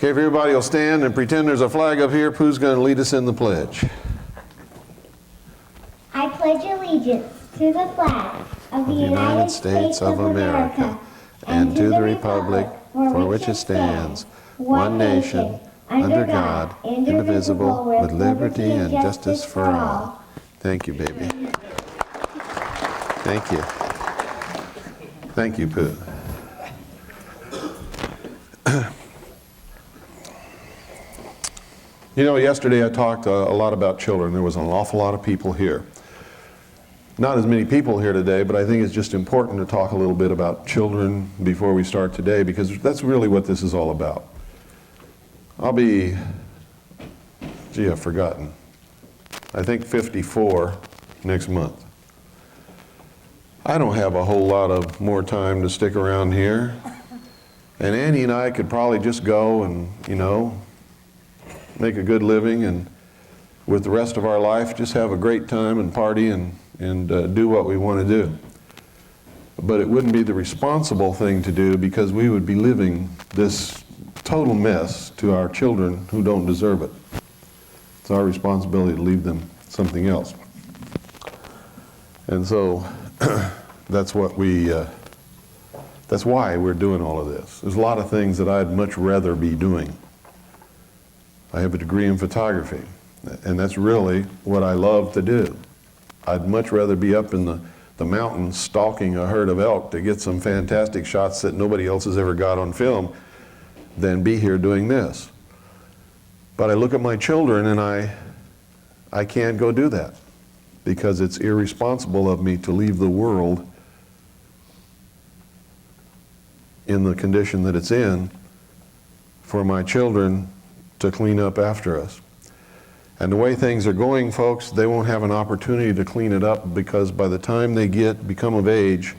Okay, if everybody will stand and pretend there's a flag up here, who's going to lead us in the pledge? I pledge allegiance to the flag of the United States of America and to the republic for which it stands, one nation, under God, indivisible, with liberty and justice for all. Thank you, baby. Thank you. Thank you, Pooh. You know, yesterday I talked a lot about children. There was an awful lot of people here. Not as many people here today, but I think it's just important to talk a little bit about children before we start today, because that's really what this is all about. I'll be, I've forgotten. I think 54 next month. I don't have a whole lot of more time to stick around here. And Annie and I could probably just go and, make a good living, and with the rest of our life just have a great time and party and do what we want to do. But it wouldn't be the responsible thing to do, because we would be living this total mess to our children who don't deserve it. It's our responsibility to leave them something else. And so that's what that's why we're doing all of this. There's a lot of things that I'd much rather be doing. I have a degree in photography, and that's really what I love to do. I'd much rather be up in the mountains stalking a herd of elk to get some fantastic shots that nobody else has ever got on film than be here doing this. But I look at my children and I can't go do that, because it's irresponsible of me to leave the world in the condition that it's in for my children to clean up after us. And the way things are going, folks, they won't have an opportunity to clean it up, because by the time they become of age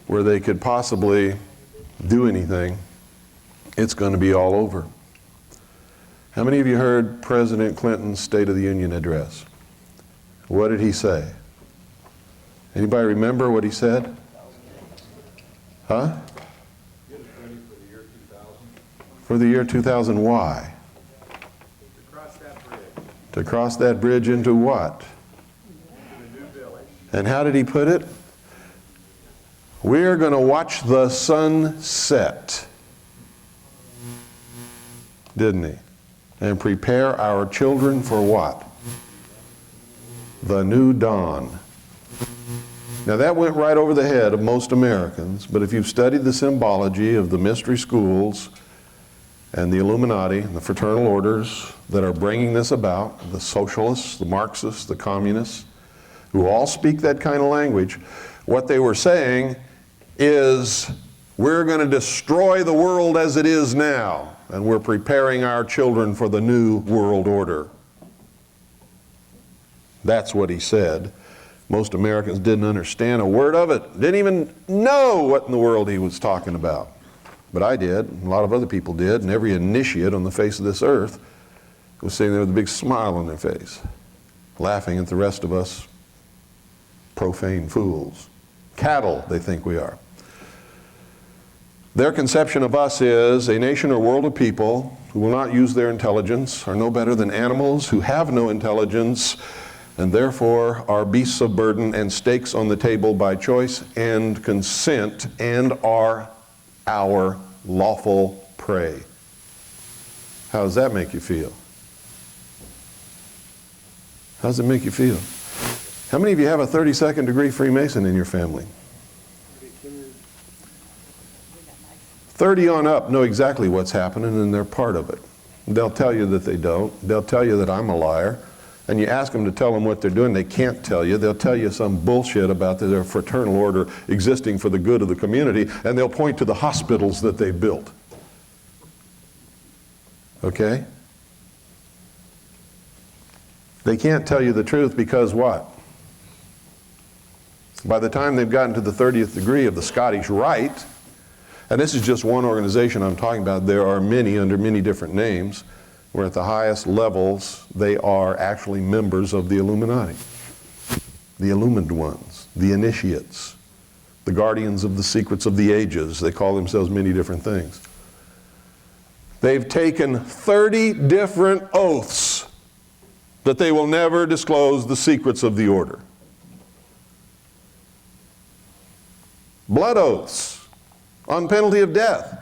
where they could possibly do anything, it's going to be all over. How many of you heard President Clinton's State of the Union address? What did he say? Anybody remember what he said? Huh? Get us ready for the year 2000. For the year 2000, why? To cross that bridge. To cross that bridge into what? Into the new village. And how did he put it? We're going to watch the sun set, didn't he? And prepare our children for what? The new dawn. Now that went right over the head of most Americans, but if you've studied the symbology of the mystery schools and the Illuminati and the fraternal orders that are bringing this about, the socialists, the Marxists, the communists, who all speak that kind of language, what they were saying is, we're going to destroy the world as it is now, and we're preparing our children for the new world order. That's what he said. Most Americans didn't understand a word of it, didn't even know what in the world he was talking about. But I did, and a lot of other people did, and every initiate on the face of this earth was sitting there with a big smile on their face, laughing at the rest of us profane fools. Cattle, they think we are. Their conception of us is a nation or world of people who will not use their intelligence, are no better than animals who have no intelligence, and therefore are beasts of burden and stakes on the table by choice and consent, and are our lawful prey. How does that make you feel? How does it make you feel? How many of you have a 32nd degree Freemason in your family? 30 on up know exactly what's happening, and they're part of it. They'll tell you that they don't. They'll tell you that I'm a liar. And you ask them to tell them what they're doing, they can't tell you. They'll tell you some bullshit about their fraternal order existing for the good of the community, and they'll point to the hospitals that they built. Okay? They can't tell you the truth because what? By the time they've gotten to the 30th degree of the Scottish Rite, and this is just one organization I'm talking about, there are many under many different names, where at the highest levels they are actually members of the Illuminati. The illumined ones, the initiates, the guardians of the secrets of the ages. They call themselves many different things. They've taken 30 different oaths that they will never disclose the secrets of the order. Blood oaths on penalty of death.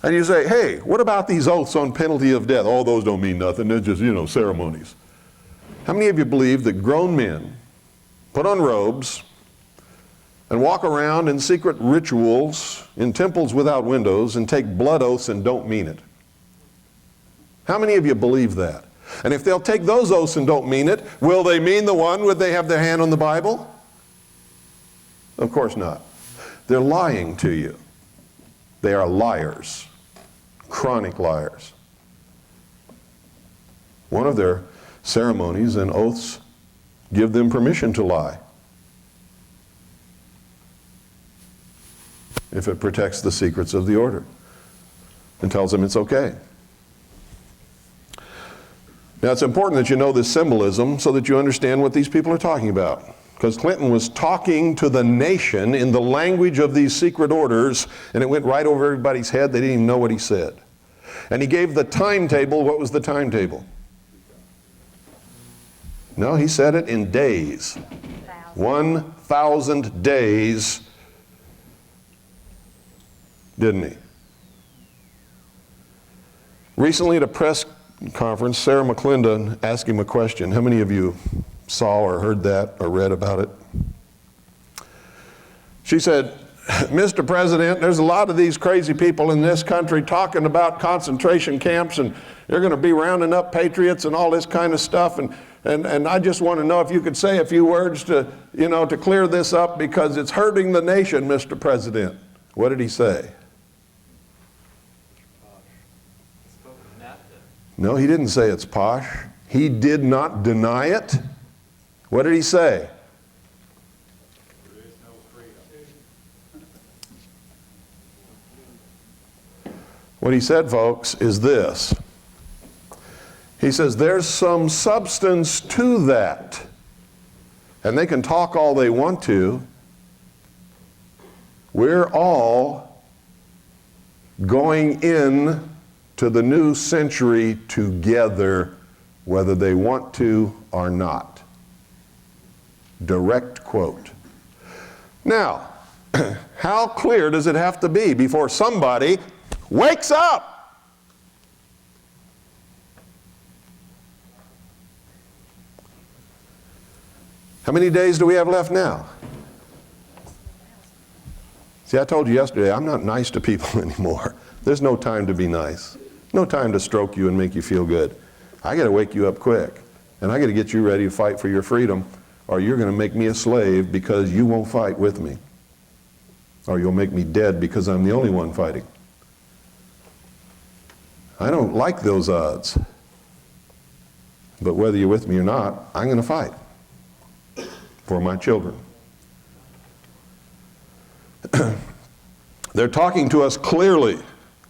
And you say, hey, what about these oaths on penalty of death? Oh, those don't mean nothing. They're just, ceremonies. How many of you believe that grown men put on robes and walk around in secret rituals in temples without windows and take blood oaths and don't mean it? How many of you believe that? And if they'll take those oaths and don't mean it, will they mean the one where they have their hand on the Bible? Of course not. They're lying to you. They are liars, chronic liars. One of their ceremonies and oaths give them permission to lie, if it protects the secrets of the order and tells them it's okay. Now, it's important that you know this symbolism so that you understand what these people are talking about. Because Clinton was talking to the nation in the language of these secret orders, and it went right over everybody's head. They didn't even know what he said. And he gave the timetable. What was the timetable? No, he said it in days. 1,000 days, didn't he? Recently at a press conference, Sarah McClendon asked him a question. How many of you saw or heard that or read about it? She said, Mr. President, there's a lot of these crazy people in this country talking about concentration camps, and they're going to be rounding up patriots and all this kind of stuff, and I just want to know if you could say a few words to clear this up, because it's hurting the nation, Mr. President. What did he say? No, he didn't say it's posh. He did not deny it. What did he say? There is no freedom. What he said, folks, is this. He says there's some substance to that. And they can talk all they want to. We're all going in to the new century together, whether they want to or not. Direct quote. Now, how clear does it have to be before somebody wakes up? How many days do we have left now? See, I told you yesterday, I'm not nice to people anymore. There's no time to be nice. No time to stroke you and make you feel good. I got to wake you up quick, and I got to get you ready to fight for your freedom, or you're going to make me a slave because you won't fight with me. Or you'll make me dead because I'm the only one fighting. I don't like those odds. But whether you're with me or not, I'm going to fight for my children. They're talking to us clearly.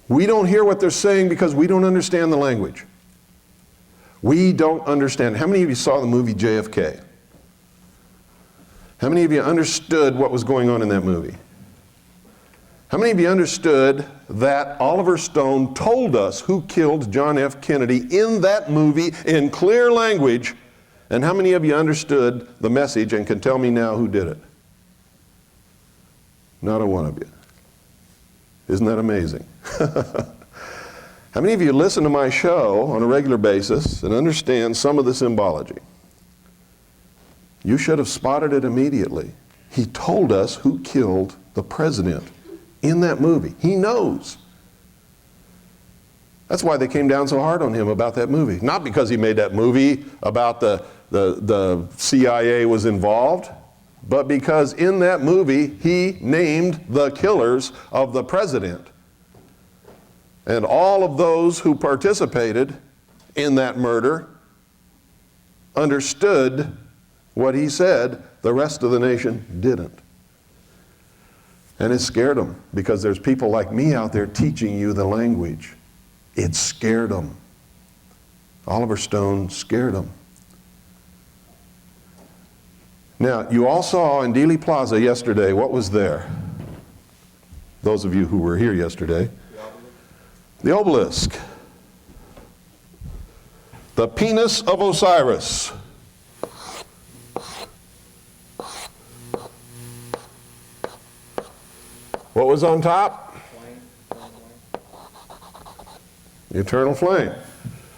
We don't hear what they're saying because we don't understand the language. We don't understand. How many of you saw the movie JFK? How many of you understood what was going on in that movie? How many of you understood that Oliver Stone told us who killed John F. Kennedy in that movie in clear language? And how many of you understood the message and can tell me now who did it? Not a one of you. Isn't that amazing? How many of you listen to my show on a regular basis and understand some of the symbology? You should have spotted it immediately. He told us who killed the president in that movie. He knows. That's why they came down so hard on him about that movie. Not because he made that movie about the CIA was involved, but because in that movie he named the killers of the president. And all of those who participated in that murder understood what he said. The rest of the nation didn't. And it scared them, because there's people like me out there teaching you the language. It scared them. Oliver Stone scared them. Now, you all saw in Dealey Plaza yesterday, what was there? Those of you who were here yesterday. The obelisk. The penis of Osiris. What was on top? The eternal flame.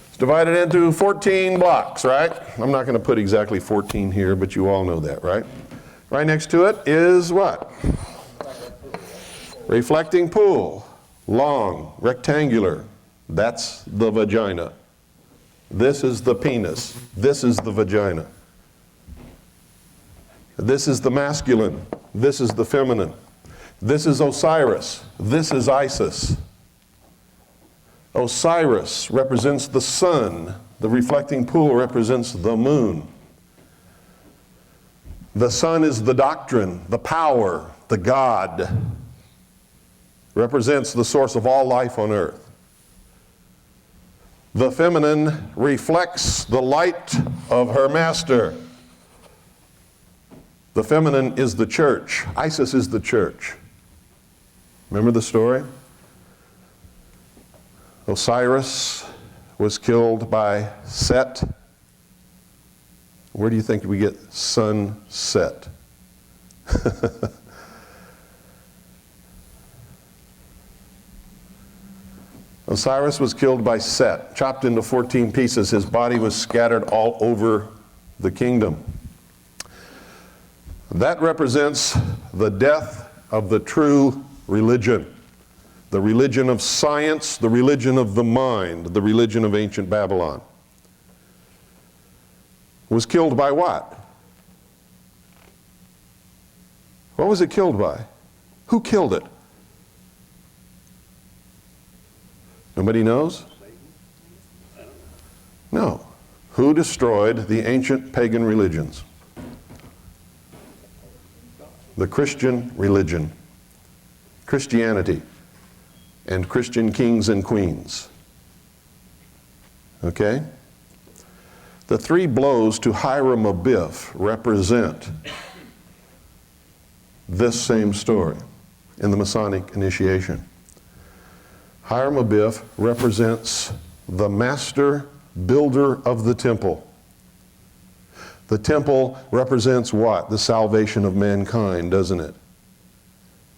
It's divided into 14 blocks, right? I'm not going to put exactly 14 here, but you all know that, right? Right next to it is what? Reflecting pool. Long, rectangular. That's the vagina. This is the penis. This is the vagina. This is the masculine. This is the feminine. This is Osiris. This is Isis. Osiris represents the sun. The reflecting pool represents the moon. The sun is the doctrine, the power, the God. Represents the source of all life on earth. The feminine reflects the light of her master. The feminine is the church. Isis is the church. Remember the story? Osiris was killed by Set. Where do you think we get sunset? Osiris was killed by Set, chopped into 14 pieces. His body was scattered all over the kingdom. That represents the death of the true religion. The religion of science, the religion of the mind, the religion of ancient Babylon. Was killed by what? What was it killed by? Who killed it? Nobody knows? No. Who destroyed the ancient pagan religions? The Christian religion. Christianity. And Christian kings and queens. Okay? The three blows to Hiram Abiff represent this same story in the Masonic initiation. Hiram Abiff represents the master builder of the temple. The temple represents what? The salvation of mankind, doesn't it?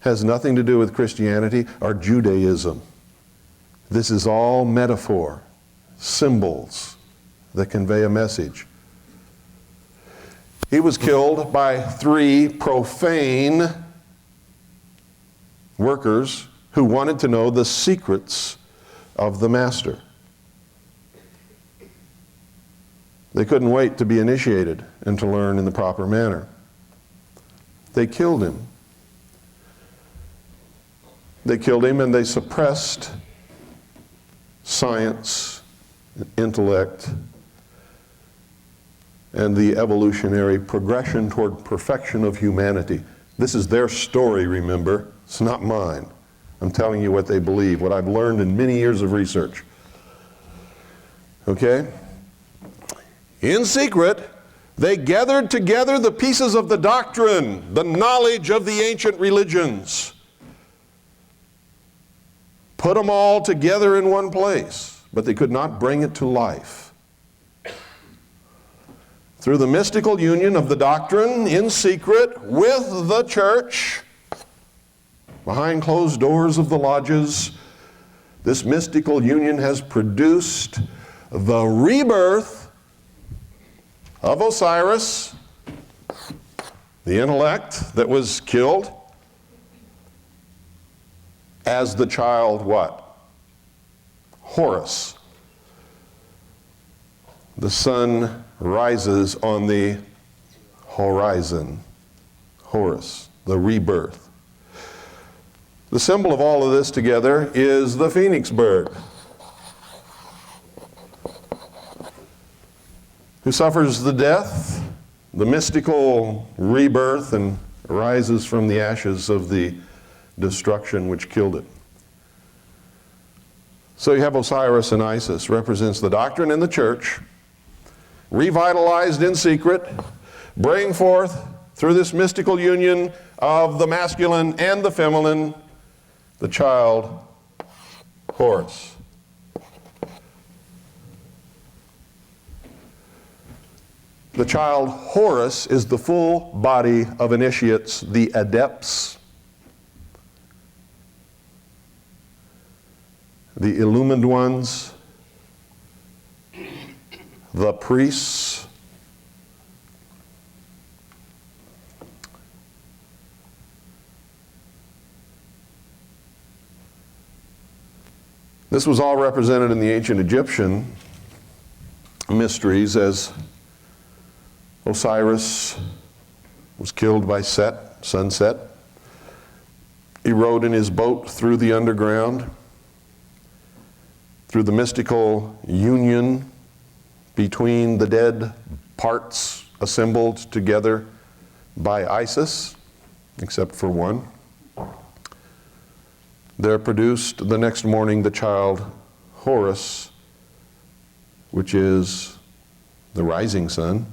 Has nothing to do with Christianity or Judaism. This is all metaphor, symbols that convey a message. He was killed by three profane workers who wanted to know the secrets of the master. They couldn't wait to be initiated and to learn in the proper manner. They killed him. They killed him and they suppressed science, intellect, and the evolutionary progression toward perfection of humanity. This is their story, remember. It's not mine. I'm telling you what they believe, what I've learned in many years of research. Okay? In secret, they gathered together the pieces of the doctrine, the knowledge of the ancient religions. Put them all together in one place, but they could not bring it to life. Through the mystical union of the doctrine in secret with the church, behind closed doors of the lodges, this mystical union has produced the rebirth of Osiris, the intellect that was killed, as the child what? Horus. The sun rises on the horizon. Horus, the rebirth. The symbol of all of this together is the phoenix bird, who suffers the death, the mystical rebirth, and rises from the ashes of the destruction which killed it. So you have Osiris and Isis, represents the doctrine in the church, revitalized in secret, bring forth through this mystical union of the masculine and the feminine, the child Horus. The child Horus is the full body of initiates, the adepts, the illumined ones, the priests, this was all represented in the ancient Egyptian mysteries as Osiris was killed by Set, sunset. He rode in his boat through the underground, through the mystical union between the dead parts assembled together by Isis, except for one. There produced the next morning the child Horus, which is the rising sun,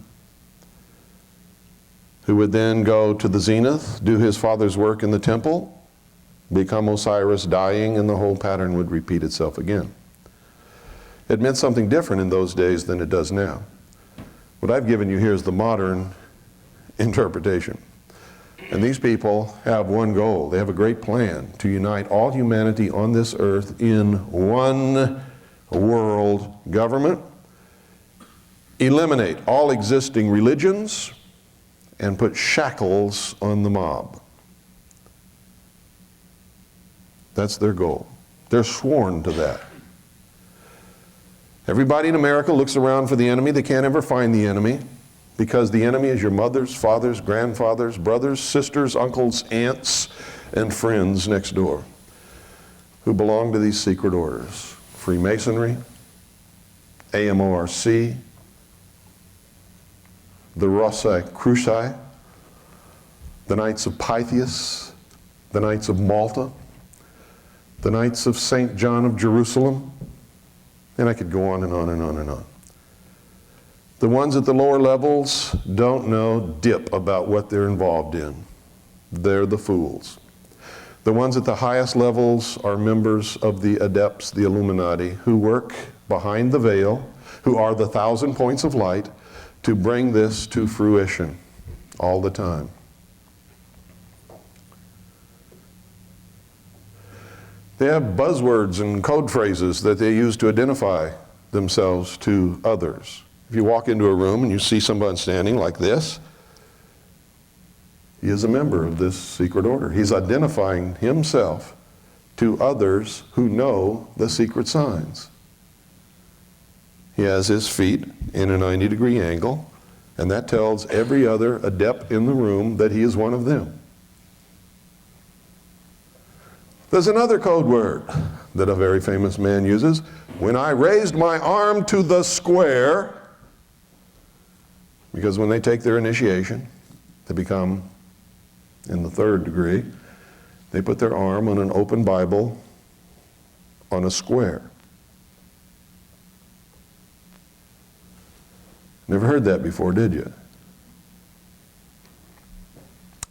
who would then go to the zenith, do his father's work in the temple, become Osiris dying, and the whole pattern would repeat itself again. It meant something different in those days than it does now. What I've given you here is the modern interpretation. And these people have one goal. They have a great plan to unite all humanity on this earth in one world government, eliminate all existing religions, and put shackles on the mob. That's their goal. They're sworn to that. Everybody in America looks around for the enemy. They can't ever find the enemy because the enemy is your mothers, fathers, grandfathers, brothers, sisters, uncles, aunts, and friends next door who belong to these secret orders. Freemasonry, AMORC, the Rosicrucians, the Knights of Pythias, the Knights of Malta, the Knights of St. John of Jerusalem, and I could go on and on and on and on. The ones at the lower levels don't know dip about what they're involved in. They're the fools. The ones at the highest levels are members of the adepts, the Illuminati, who work behind the veil, who are the 1,000 points of light, to bring this to fruition all the time. They have buzzwords and code phrases that they use to identify themselves to others. If you walk into a room and you see someone standing like this, he is a member of this secret order. He's identifying himself to others who know the secret signs. He has his feet in a 90-degree angle, and that tells every other adept in the room that he is one of them. There's another code word that a very famous man uses. When I raised my arm to the square, because when they take their initiation, they become in the 3rd degree, they put their arm on an open Bible on a square. Never heard that before, did you?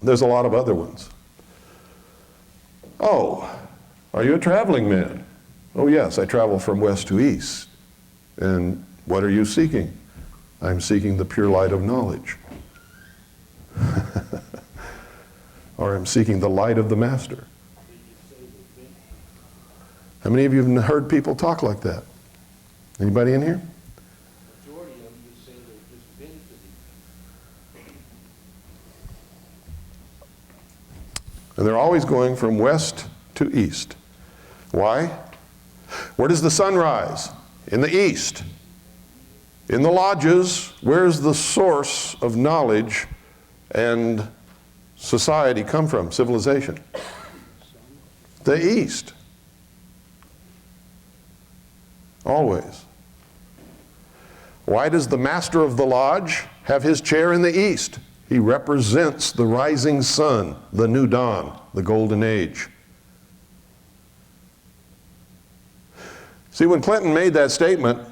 There's a lot of other ones. Oh, are you a traveling man? Oh yes, I travel from west to east. And what are you seeking? I'm seeking the pure light of knowledge. Or I'm seeking the light of the Master. How many of you have heard people talk like that? Anybody in here? Majority of them would say they've just been to the And they're always going from west to east. Why? Where does the sun rise? In the east. In the lodges, where's the source of knowledge and society come from, civilization? The east. Always. Why does the master of the lodge have his chair in the east? He represents the rising sun, the new dawn, the golden age. See, when Clinton made that statement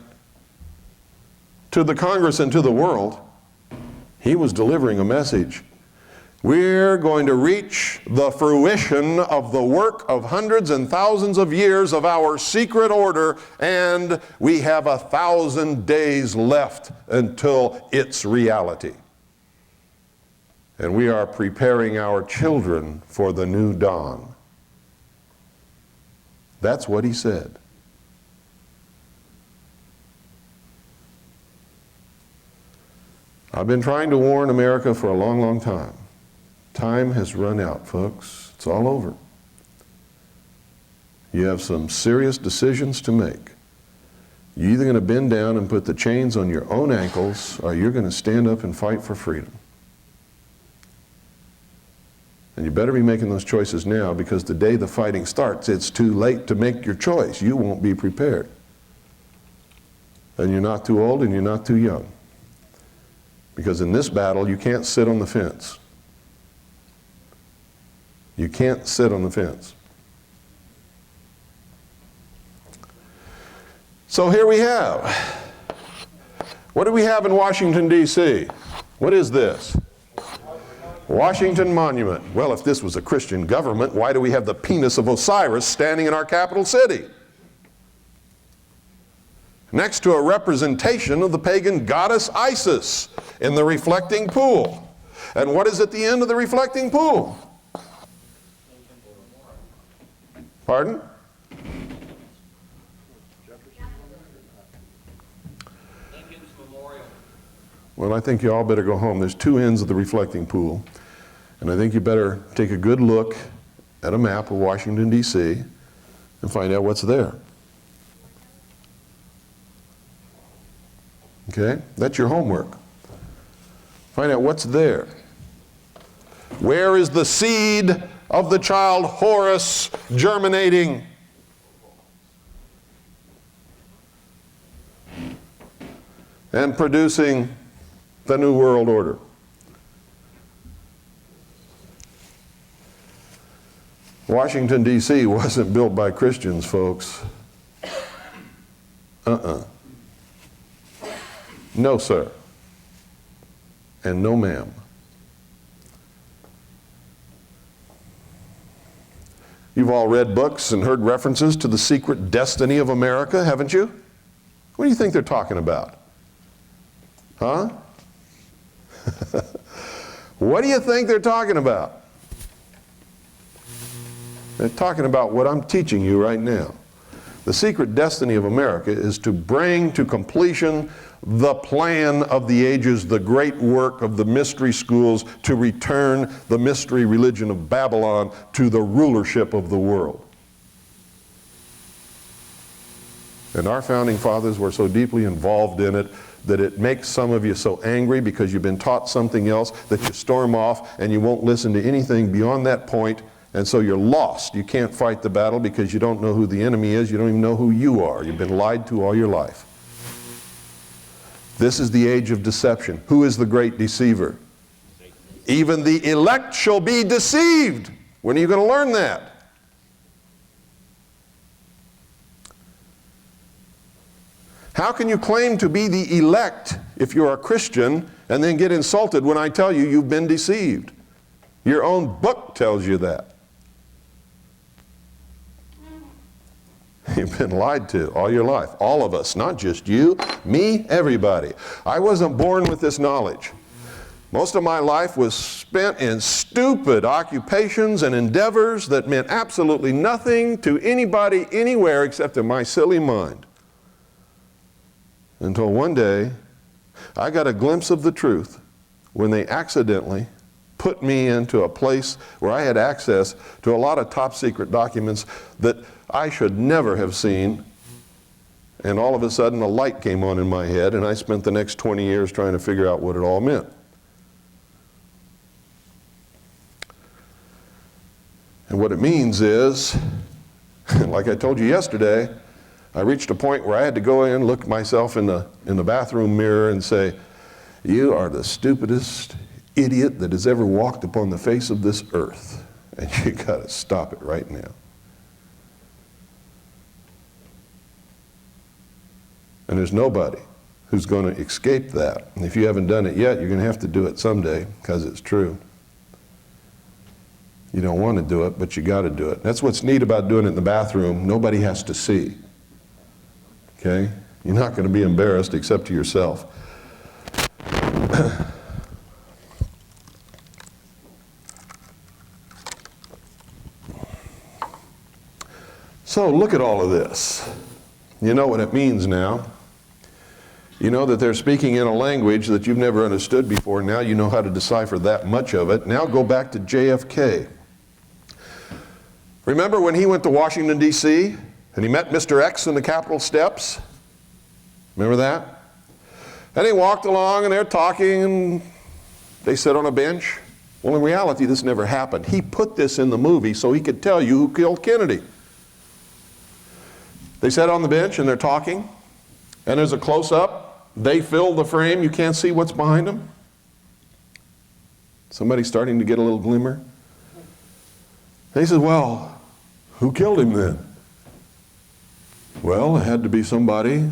to the Congress and to the world, he was delivering a message. We're going to reach the fruition of the work of hundreds and thousands of years of our secret order, and we have 1,000 days left until its reality. And we are preparing our children for the new dawn. That's what he said. I've been trying to warn America for a long, long time. Time has run out, folks. It's all over. You have some serious decisions to make. You're either going to bend down and put the chains on your own ankles, or you're going to stand up and fight for freedom. And you better be making those choices now, because the day the fighting starts, it's too late to make your choice. You won't be prepared. And you're not too old and you're not too young. Because in this battle, you can't sit on the fence. You can't sit on the fence. So here we have. What do we have in Washington, D.C.? What is this? Washington Monument. Well, if this was a Christian government, why do we have the penis of Osiris standing in our capital city? Next to a representation of the pagan goddess Isis in the reflecting pool. And what is at the end of the reflecting pool? Pardon? Lincoln's Memorial. Well, I think you all better go home. There's two ends of the reflecting pool. And I think you better take a good look at a map of Washington, D.C. and find out what's there. Okay? That's your homework. Find out what's there. Where is the seed of the child Horus germinating? And producing the New World Order. Washington, D.C. wasn't built by Christians, folks. No, sir. And no, ma'am. You've all read books and heard references to the secret destiny of America, haven't you? What do you think they're talking about? Huh? What do you think they're talking about? They're talking about what I'm teaching you right now. The secret destiny of America is to bring to completion the plan of the ages, the great work of the mystery schools, to return the mystery religion of Babylon to the rulership of the world. And our founding fathers were so deeply involved in it that it makes some of you so angry because you've been taught something else that you storm off and you won't listen to anything beyond that point, and so you're lost. You can't fight the battle because you don't know who the enemy is. You don't even know who you are. You've been lied to all your life. This is the age of deception. Who is the great deceiver? Even the elect shall be deceived. When are you going to learn that? How can you claim to be the elect if you're a Christian and then get insulted when I tell you you've been deceived? Your own book tells you that. You've been lied to all your life. All of us, not just you, me, everybody. I wasn't born with this knowledge. Most of my life was spent in stupid occupations and endeavors that meant absolutely nothing to anybody anywhere except in my silly mind. Until one day, I got a glimpse of the truth when they accidentally put me into a place where I had access to a lot of top secret documents that I should never have seen. And all of a sudden a light came on in my head, and I spent the next 20 years trying to figure out what it all meant. And what it means is, like I told you yesterday, I reached a point where I had to go in, look myself in the bathroom mirror and say, "You are the stupidest idiot that has ever walked upon the face of this earth. And you got to stop it right now." And there's nobody who's going to escape that. And if you haven't done it yet, you're going to have to do it someday, because it's true. You don't want to do it, but you got to do it. That's what's neat about doing it in the bathroom. Nobody has to see. Okay? You're not going to be embarrassed except to yourself. So look at all of this. You know what it means now. You know that they're speaking in a language that you've never understood before. Now you know how to decipher that much of it. Now go back to JFK. Remember when he went to Washington, D.C. and he met Mr. X in the Capitol steps? Remember that? And he walked along and they're talking and they sit on a bench. Well, in reality, this never happened. He put this in the movie so he could tell you who killed Kennedy. They sat on the bench and they're talking, and there's a close-up. They fill the frame. You can't see what's behind them. Somebody's starting to get a little glimmer. And he says, well, who killed him then? Well, it had to be somebody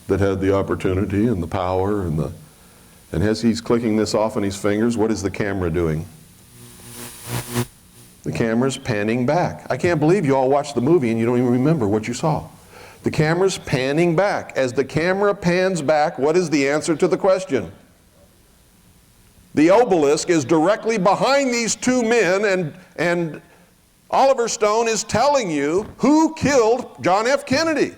that had the opportunity and the power and as he's clicking this off on his fingers, what is the camera doing? The camera's panning back. I can't believe you all watched the movie and you don't even remember what you saw. The camera's panning back. As the camera pans back, what is the answer to the question? The obelisk is directly behind these two men, and Oliver Stone is telling you who killed John F. Kennedy.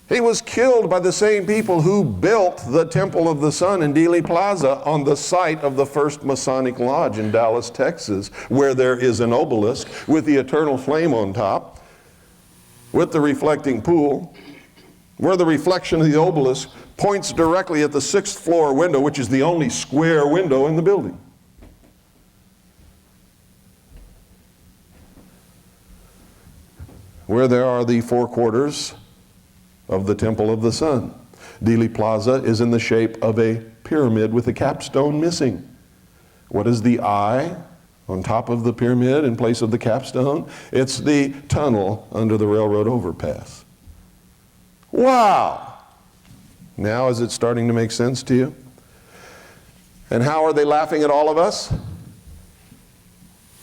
He was killed by the same people who built the Temple of the Sun in Dealey Plaza on the site of the first Masonic Lodge in Dallas, Texas, where there is an obelisk with the eternal flame on top, with the reflecting pool, where the reflection of the obelisk points directly at the 6th floor window, which is the only square window in the building. Where there are the 4 quarters of the Temple of the Sun. Dealey Plaza is in the shape of a pyramid with a capstone missing. What is the eye on top of the pyramid in place of the capstone? It's the tunnel under the railroad overpass. Wow! Now is it starting to make sense to you? And how are they laughing at all of us?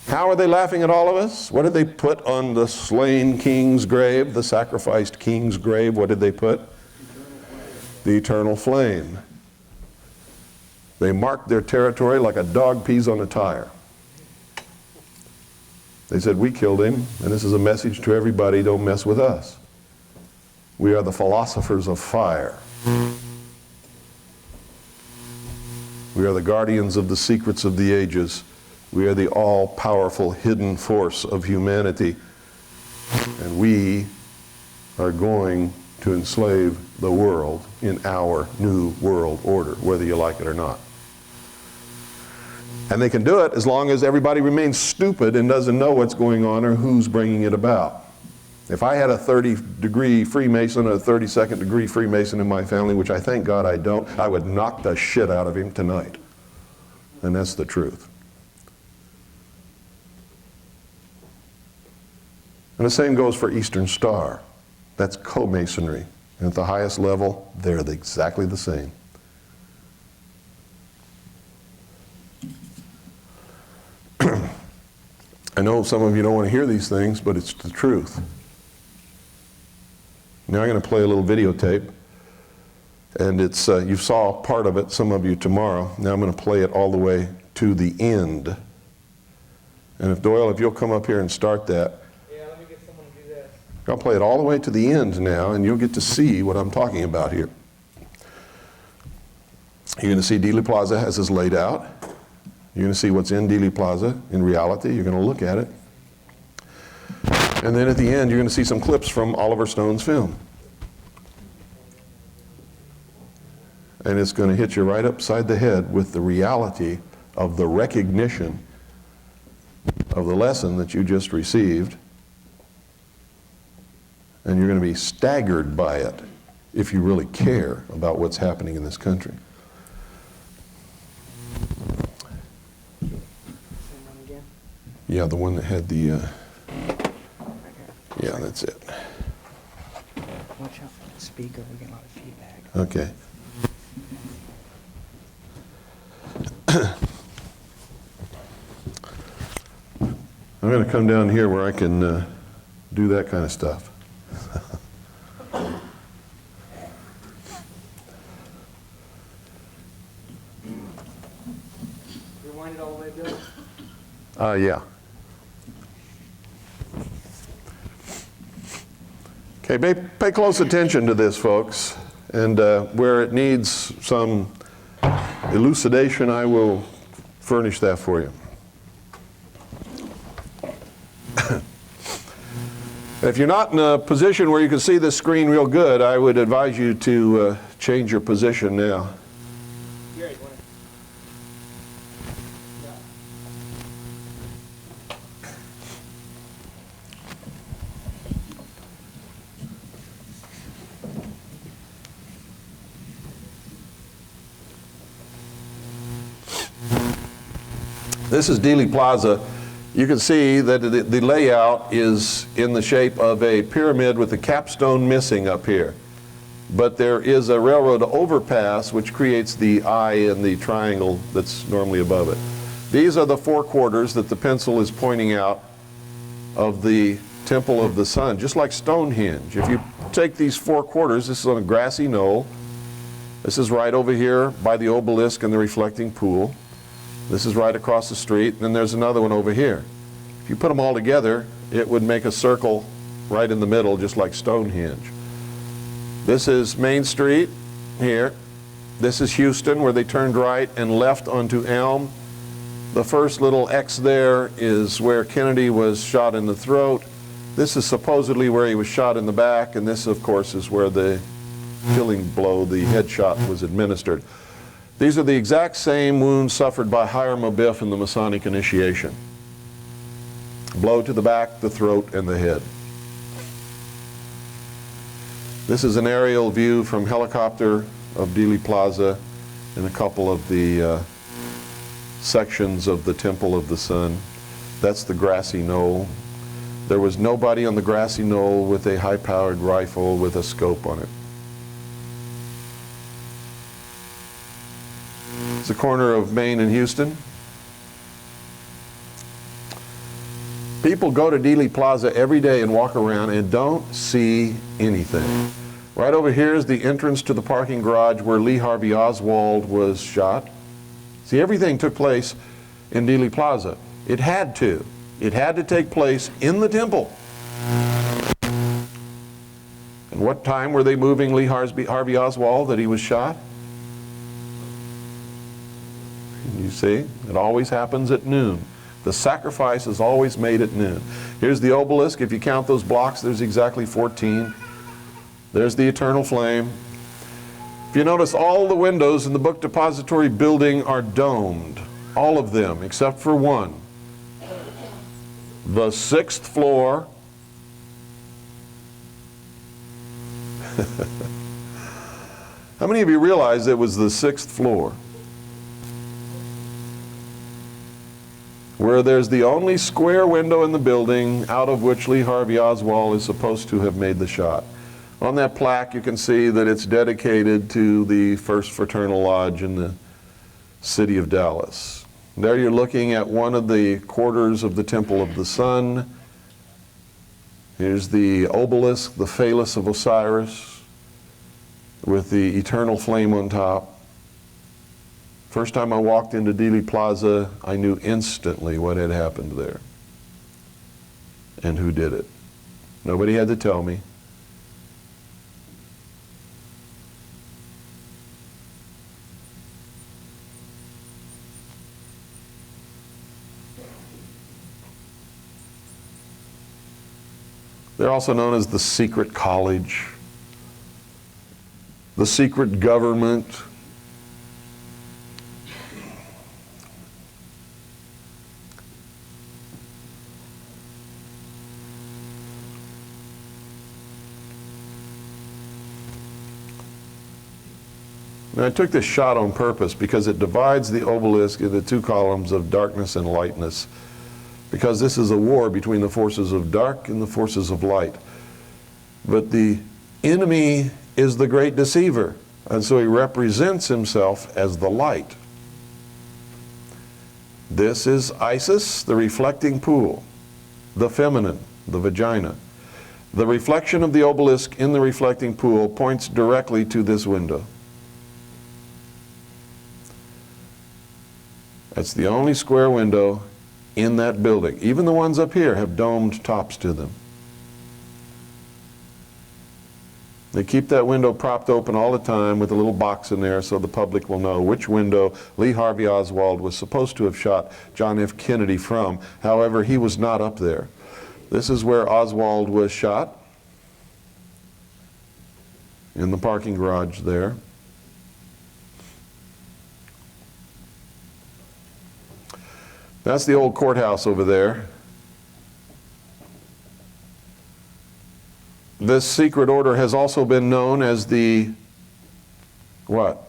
How are they laughing at all of us? What did they put on the slain king's grave, the sacrificed king's grave? What did they put? The eternal flame. They marked their territory like a dog pees on a tire. They said, we killed him, and this is a message to everybody, don't mess with us. We are the philosophers of fire. We are the guardians of the secrets of the ages. We are the all-powerful hidden force of humanity, and we are going to enslave the world in our new world order, whether you like it or not. And they can do it as long as everybody remains stupid and doesn't know what's going on or who's bringing it about. If I had a 30-degree Freemason and a 32nd degree Freemason in my family, which I thank God I don't, I would knock the shit out of him tonight. And that's the truth. And the same goes for Eastern Star. That's co-masonry. And at the highest level, they're exactly the same. I know some of you don't want to hear these things, but it's the truth. Now I'm going to play a little videotape. And it's you saw part of it, some of you tomorrow. Now I'm going to play it all the way to the end. And if Doyle, if you'll come up here and start that. I'll play it all the way to the end now, and you'll get to see what I'm talking about here. You're going to see Dealey Plaza as is laid out. You're going to see what's in Dealey Plaza in reality. You're going to look at it. And then at the end, you're going to see some clips from Oliver Stone's film. And it's going to hit you right upside the head with the reality of the recognition of the lesson that you just received. And you're going to be staggered by it if you really care about what's happening in this country. Yeah, the one that had the, yeah, that's it. Watch out for the speaker, we get a lot of feedback. Okay. I'm going to come down here where I can do that kind of stuff. Rewind it all the way, Bill. Yeah. Okay, pay close attention to this, folks. And where it needs some elucidation, I will furnish that for you. If you're not in a position where you can see this screen real good, I would advise you to change your position now. Gary, wanna- This is Dealey Plaza. You can see that the layout is in the shape of a pyramid with the capstone missing up here. But there is a railroad overpass which creates the eye in the triangle that's normally above it. These are the four quarters that the pencil is pointing out of the Temple of the Sun, just like Stonehenge. If you take these four quarters, this is on a grassy knoll. This is right over here by the obelisk and the reflecting pool. This is right across the street, and then there's another one over here. If you put them all together, it would make a circle right in the middle, just like Stonehenge. This is Main Street here. This is Houston, where they turned right and left onto Elm. The first little X there is where Kennedy was shot in the throat. This is supposedly where he was shot in the back, and this, of course, is where the killing blow, the headshot, was administered. These are the exact same wounds suffered by Hiram Abiff in the Masonic initiation. Blow to the back, the throat, and the head. This is an aerial view from helicopter of Dealey Plaza and a couple of the sections of the Temple of the Sun. That's the grassy knoll. There was nobody on the grassy knoll with a high-powered rifle with a scope on it. It's the corner of Main and Houston. People go to Dealey Plaza every day and walk around and don't see anything. Right over here is the entrance to the parking garage where Lee Harvey Oswald was shot. See, everything took place in Dealey Plaza. It had to. It had to take place in the temple. And what time were they moving Lee Harvey Oswald that he was shot? You see, it always happens at noon. The sacrifice is always made at noon. Here's the obelisk. If you count those blocks, there's exactly 14. There's the eternal flame. If you notice, all the windows in the book depository building are domed. All of them, except for one. The 6th floor. How many of you realize it was the 6th floor? Where there's the only square window in the building out of which Lee Harvey Oswald is supposed to have made the shot. On that plaque you can see that it's dedicated to the First Fraternal Lodge in the city of Dallas. There you're looking at one of the quarters of the Temple of the Sun. Here's the obelisk, the phallus of Osiris, with the eternal flame on top. First time I walked into Dealey Plaza, I knew instantly what had happened there and who did it. Nobody had to tell me. They're also known as the secret college, the secret government. Now, I took this shot on purpose because it divides the obelisk into two columns of darkness and lightness, because this is a war between the forces of dark and the forces of light. But the enemy is the great deceiver, and so he represents himself as the light. This is Isis, the reflecting pool. the feminine, the vagina. The reflection of the obelisk in the reflecting pool points directly to this window. That's the only square window in that building. Even the ones up here have domed tops to them. They keep that window propped open all the time with a little box in there so the public will know which window Lee Harvey Oswald was supposed to have shot John F. Kennedy from. However, he was not up there. This is where Oswald was shot, in the parking garage there. That's the old courthouse over there. This secret order has also been known as the, what?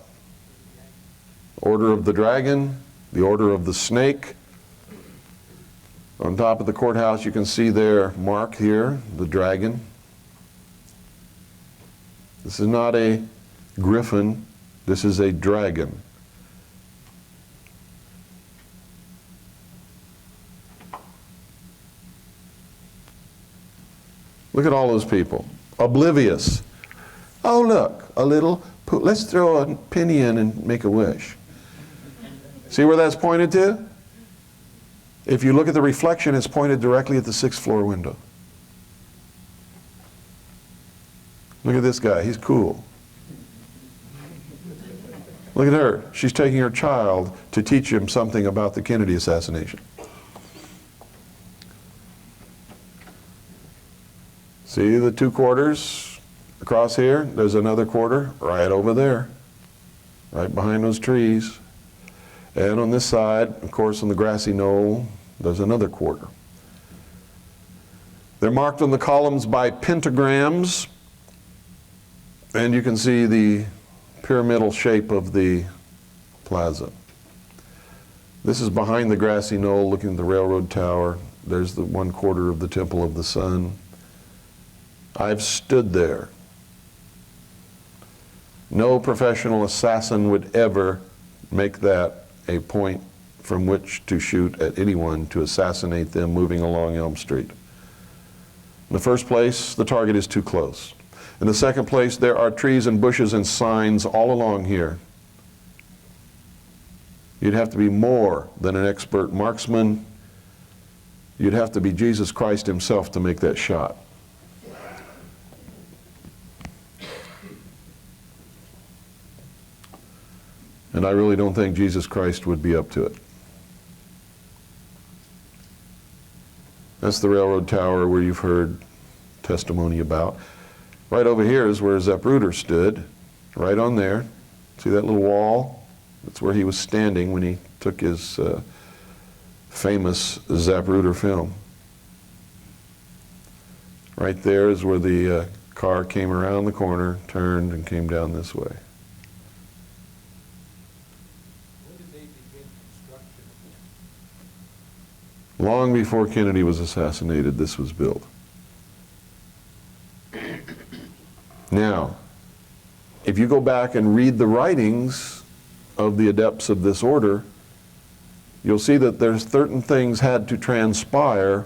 Order of the Dragon, the Order of the Snake. On top of the courthouse you can see their mark here, the dragon. This is not a griffin, this is a dragon. Look at all those people, oblivious. Oh look, a little, let's throw a penny in and make a wish. See where that's pointed to? If you look at the reflection, it's pointed directly at the 6th floor window. Look at this guy, he's cool. Look at her, she's taking her child to teach him something about the Kennedy assassination. See the 2 quarters across here? There's another quarter right over there, right behind those trees. And on this side, of course, on the grassy knoll, there's another quarter. They're marked on the columns by pentagrams, and you can see the pyramidal shape of the plaza. This is behind the grassy knoll looking at the railroad tower. There's the 1 quarter of the Temple of the Sun. I've stood there. No professional assassin would ever make that a point from which to shoot at anyone to assassinate them moving along Elm Street. In the first place, the target is too close. In the second place, there are trees and bushes and signs all along here. You'd have to be more than an expert marksman. You'd have to be Jesus Christ himself to make that shot. And I really don't think Jesus Christ would be up to it. That's the railroad tower where you've heard testimony about. Right over here is where Zapruder stood, right on there. See that little wall? That's where he was standing when he took his famous Zapruder film. Right there is where the car came around the corner, turned, and came down this way. Long before Kennedy was assassinated, this was built. Now, if you go back and read the writings of the adepts of this order, you'll see that there's certain things had to transpire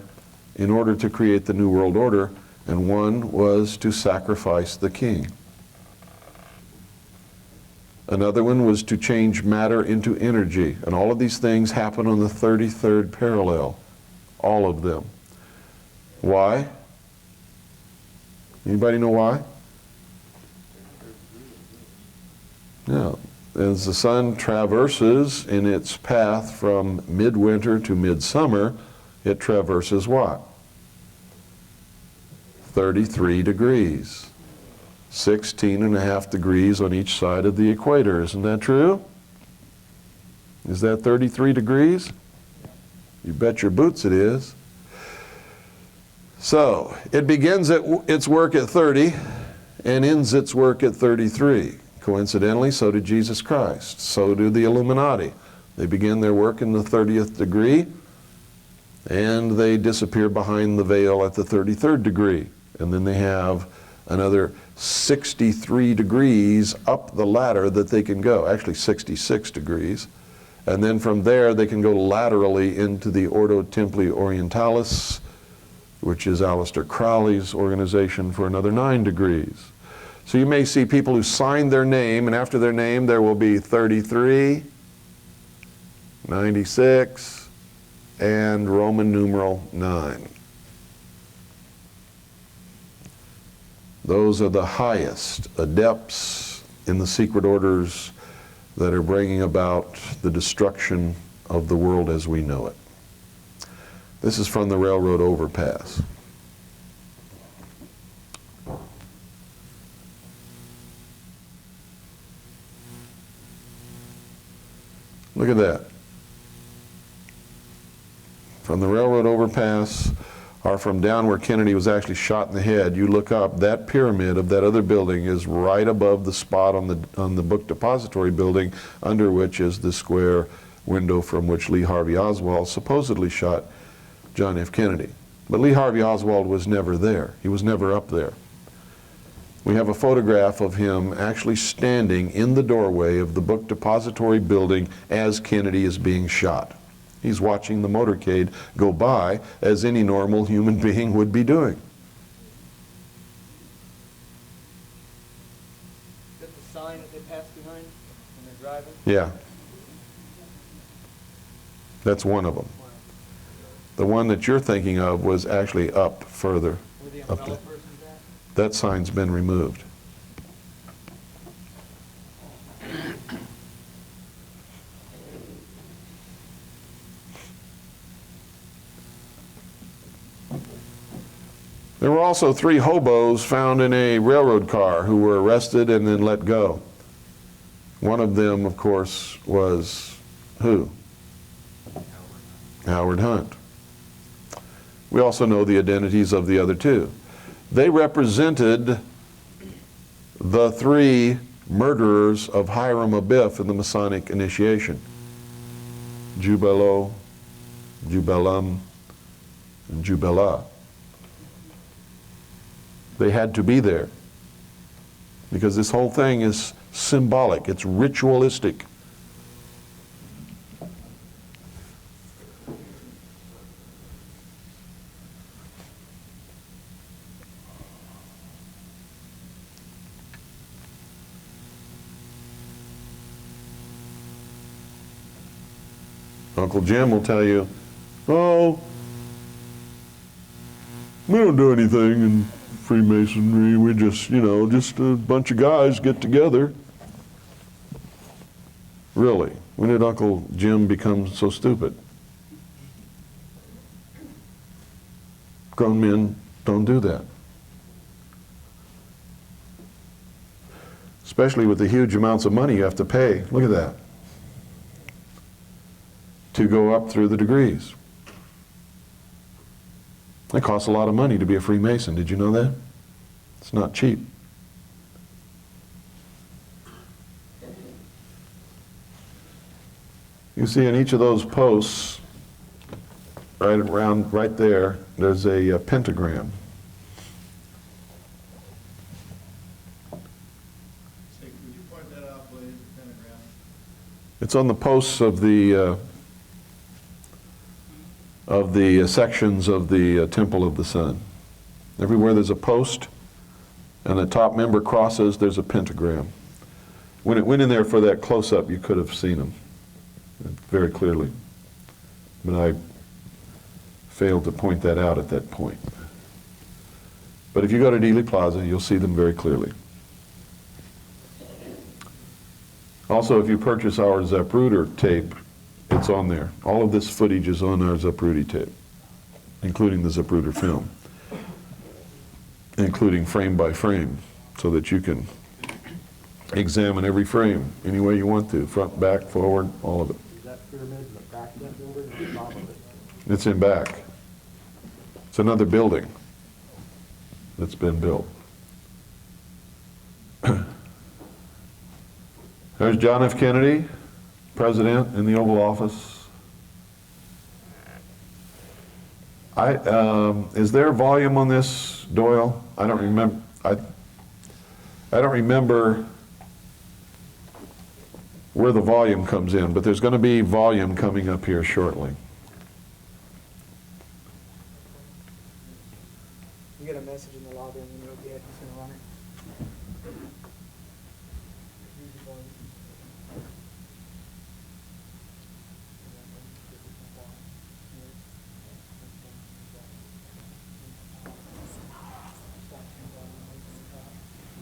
in order to create the New World Order, and one was to sacrifice the king. Another one was to change matter into energy, and all of these things happen on the 33rd parallel, all of them. Why? Anybody know why? Now, as the sun traverses in its path from midwinter to midsummer, it traverses what? 33 degrees. 16.5 degrees on each side of the equator. Isn't that true? Is that 33 degrees? You bet your boots it is. So, it begins its work at 30 and ends its work at 33. Coincidentally, so did Jesus Christ. So do the Illuminati. They begin their work in the 30th degree and they disappear behind the veil at the 33rd degree. And then they have another 63 degrees up the ladder that they can go, actually 66 degrees. And then from there they can go laterally into the Ordo Templi Orientalis, which is Aleister Crowley's organization, for another 9 degrees. So you may see people who signed their name, and after their name there will be 33, 96, and Roman numeral 9. Those are the highest adepts in the secret orders that are bringing about the destruction of the world as we know it. This is from the railroad overpass. Look at that. From the railroad overpass, or from down where Kennedy was actually shot in the head, you look up, that pyramid of that other building is right above the spot on the book depository building, under which is the square window from which Lee Harvey Oswald supposedly shot John F. Kennedy. But Lee Harvey Oswald was never there. He was never up there. We have a photograph of him actually standing in the doorway of the book depository building as Kennedy is being shot. He's watching the motorcade go by as any normal human being would be doing. Is that the sign that they pass behind when they're driving? Yeah. That's one of them. The one that you're thinking of was actually up further. Where the Up umbrella there. person's at? That sign's been removed. There were also 3 hobos found in a railroad car who were arrested and then let go. One of them, of course, was who? Howard Hunt. We also know the identities of the other 2. They represented the 3 murderers of Hiram Abiff in the Masonic initiation. Jubelo, Jubelum, and Jubela. They had to be there because this whole thing is symbolic, it's ritualistic. Uncle Jim will tell you, oh, we don't do anything in Freemasonry. We just, just a bunch of guys get together. Really? When did Uncle Jim become so stupid? Grown men don't do that. Especially with the huge amounts of money you have to pay. Look at that. To go up through the degrees. It costs a lot of money to be a Freemason. Did you know that? It's not cheap. You see in each of those posts, right there, there's a pentagram. Would you point that out, please, the pentagram? It's on the posts of the sections of the Temple of the Sun. Everywhere there's a post and the top member crosses, there's a pentagram. When it went in there for that close-up, you could have seen them very clearly. But I failed to point that out at that point. But if you go to Dealey Plaza, you'll see them very clearly. Also, if you purchase our Zapruder tape, it's on there. All of this footage is on our Zapruder tape, including the Zapruder film, including frame by frame, so that you can examine every frame any way you want to, front, back, forward, all of it. Is that pyramid in the back of that building or the top of it? It's in back. It's another building that's been built. There's John F. Kennedy, President in the Oval Office. Is there volume on this, Doyle? I don't remember. I don't remember where the volume comes in, but there's going to be volume coming up here shortly. message in the lobby, and then you'll get who's going to run it.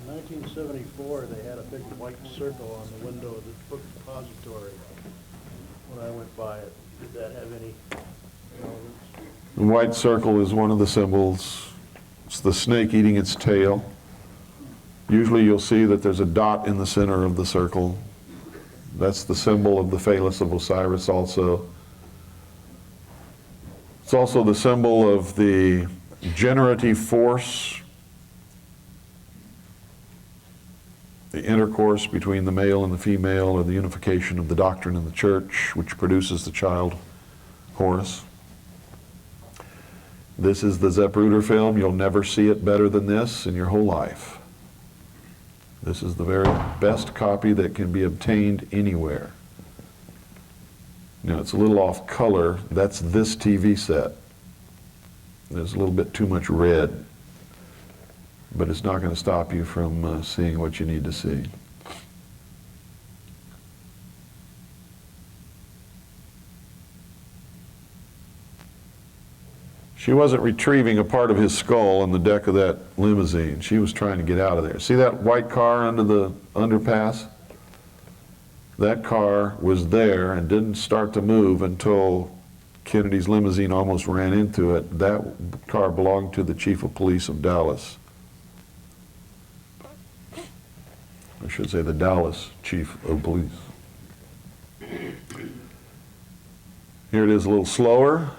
In 1974, they had a big white circle on the window of the book depository. When I went by it, did that have any relevance? The white circle is one of the symbols. It's the snake eating its tail. Usually you'll see that there's a dot in the center of the circle. That's the symbol of the phallus of Osiris also. It's also the symbol of the generative force, the intercourse between the male and the female, or the unification of the doctrine in the church, which produces the child Horus. This is the Zapruder film. You'll never see it better than this in your whole life. This is the very best copy that can be obtained anywhere. Now, it's a little off color. That's this TV set. There's a little bit too much red, but it's not going to stop you from seeing what you need to see. She wasn't retrieving a part of his skull on the deck of that limousine. She was trying to get out of there. See that white car under the underpass? That car was there and didn't start to move until Kennedy's limousine almost ran into it. That car belonged to the chief of police of Dallas. I should say the Dallas chief of police. Here it is a little slower.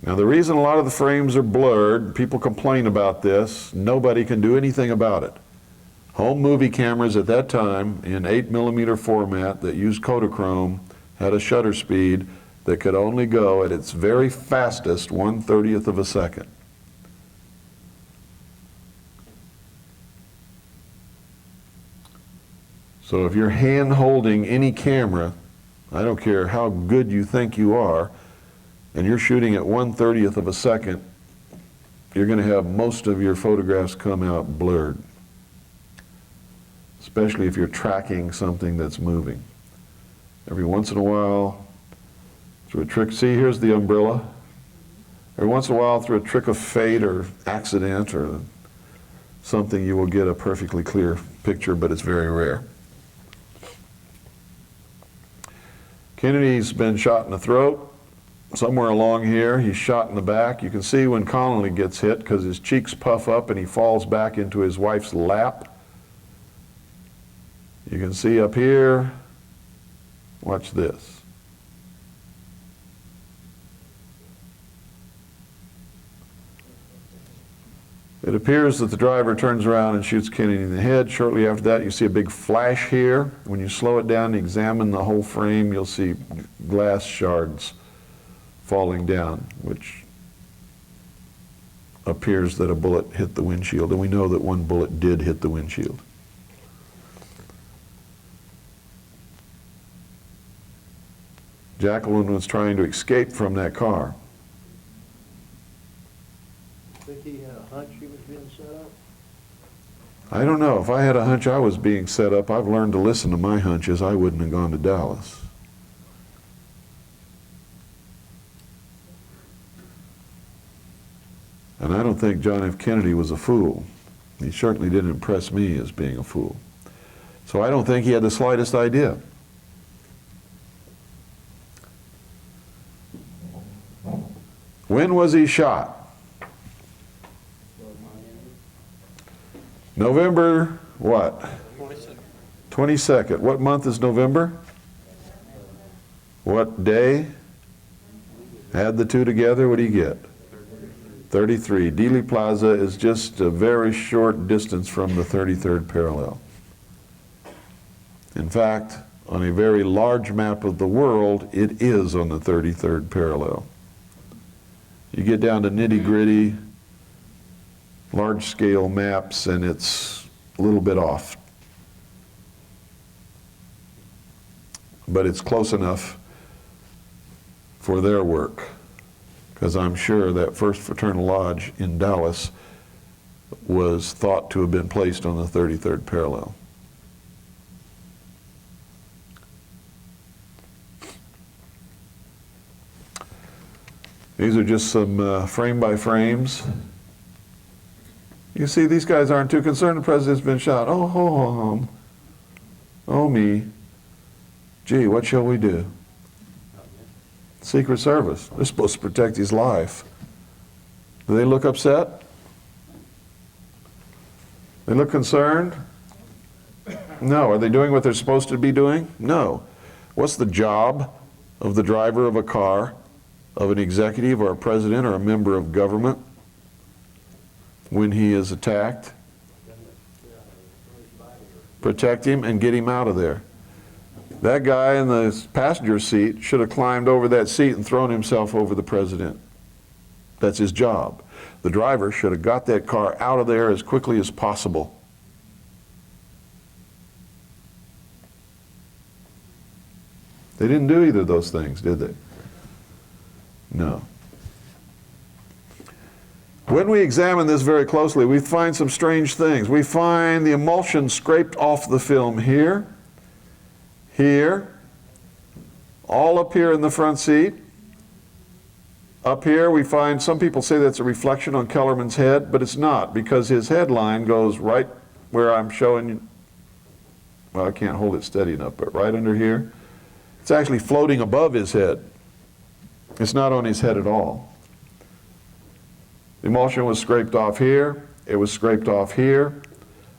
Now, the reason a lot of the frames are blurred, people complain about this, nobody can do anything about it. Home movie cameras at that time in 8mm format that used Kodachrome had a shutter speed that could only go at its very fastest 1/30th of a second. So if you're hand holding any camera, I don't care how good you think you are, and you're shooting at 1/30th of a second, you're going to have most of your photographs come out blurred, especially if you're tracking something that's moving. Every once in a while, through a trick, see, here's the umbrella. Every once in a while, through a trick of fate or accident or something, you will get a perfectly clear picture, but it's very rare. Kennedy's been shot in the throat. Somewhere along here, he's shot in the back. You can see when Connolly gets hit because his cheeks puff up and he falls back into his wife's lap. You can see up here, watch this. It appears that the driver turns around and shoots Kennedy in the head. Shortly after that, you see a big flash here. When you slow it down and examine the whole frame, you'll see glass shards falling down, which appears that a bullet hit the windshield, and we know that one bullet did hit the windshield. Jacqueline was trying to escape from that car. Think he had a hunch he was being set up? I don't know. If I had a hunch I was being set up, I've learned to listen to my hunches. I wouldn't have gone to Dallas. And I don't think John F. Kennedy was a fool. He certainly didn't impress me as being a fool. So I don't think he had the slightest idea. When was he shot? November what? 22nd. What month is November? What day? Add the two together, what do you get? 33. Dealey Plaza is just a very short distance from the 33rd parallel. In fact, on a very large map of the world, it is on the 33rd parallel. You get down to nitty-gritty, large-scale maps, and it's a little bit off. But it's close enough for their work, because I'm sure that First Fraternal Lodge in Dallas was thought to have been placed on the 33rd parallel. These are just some frame by frames. You see, these guys aren't too concerned the president's been shot. Oh, ho, ho, hum. Oh, me. Gee, what shall we do? Secret Service. They're supposed to protect his life. Do they look upset? They look concerned? No. Are they doing what they're supposed to be doing? No. What's the job of the driver of a car, of an executive or a president or a member of government when he is attacked? Protect him and get him out of there. That guy in the passenger seat should have climbed over that seat and thrown himself over the president. That's his job. The driver should have got that car out of there as quickly as possible. They didn't do either of those things, did they? No. When we examine this very closely, we find some strange things. We find the emulsion scraped off the film here, here, all up here in the front seat. Up here we find, some people say that's a reflection on Kellerman's head, but it's not, because his headline goes right where I'm showing you. Well, I can't hold it steady enough, but right under here. It's actually floating above his head. It's not on his head at all. The emulsion was scraped off here. It was scraped off here.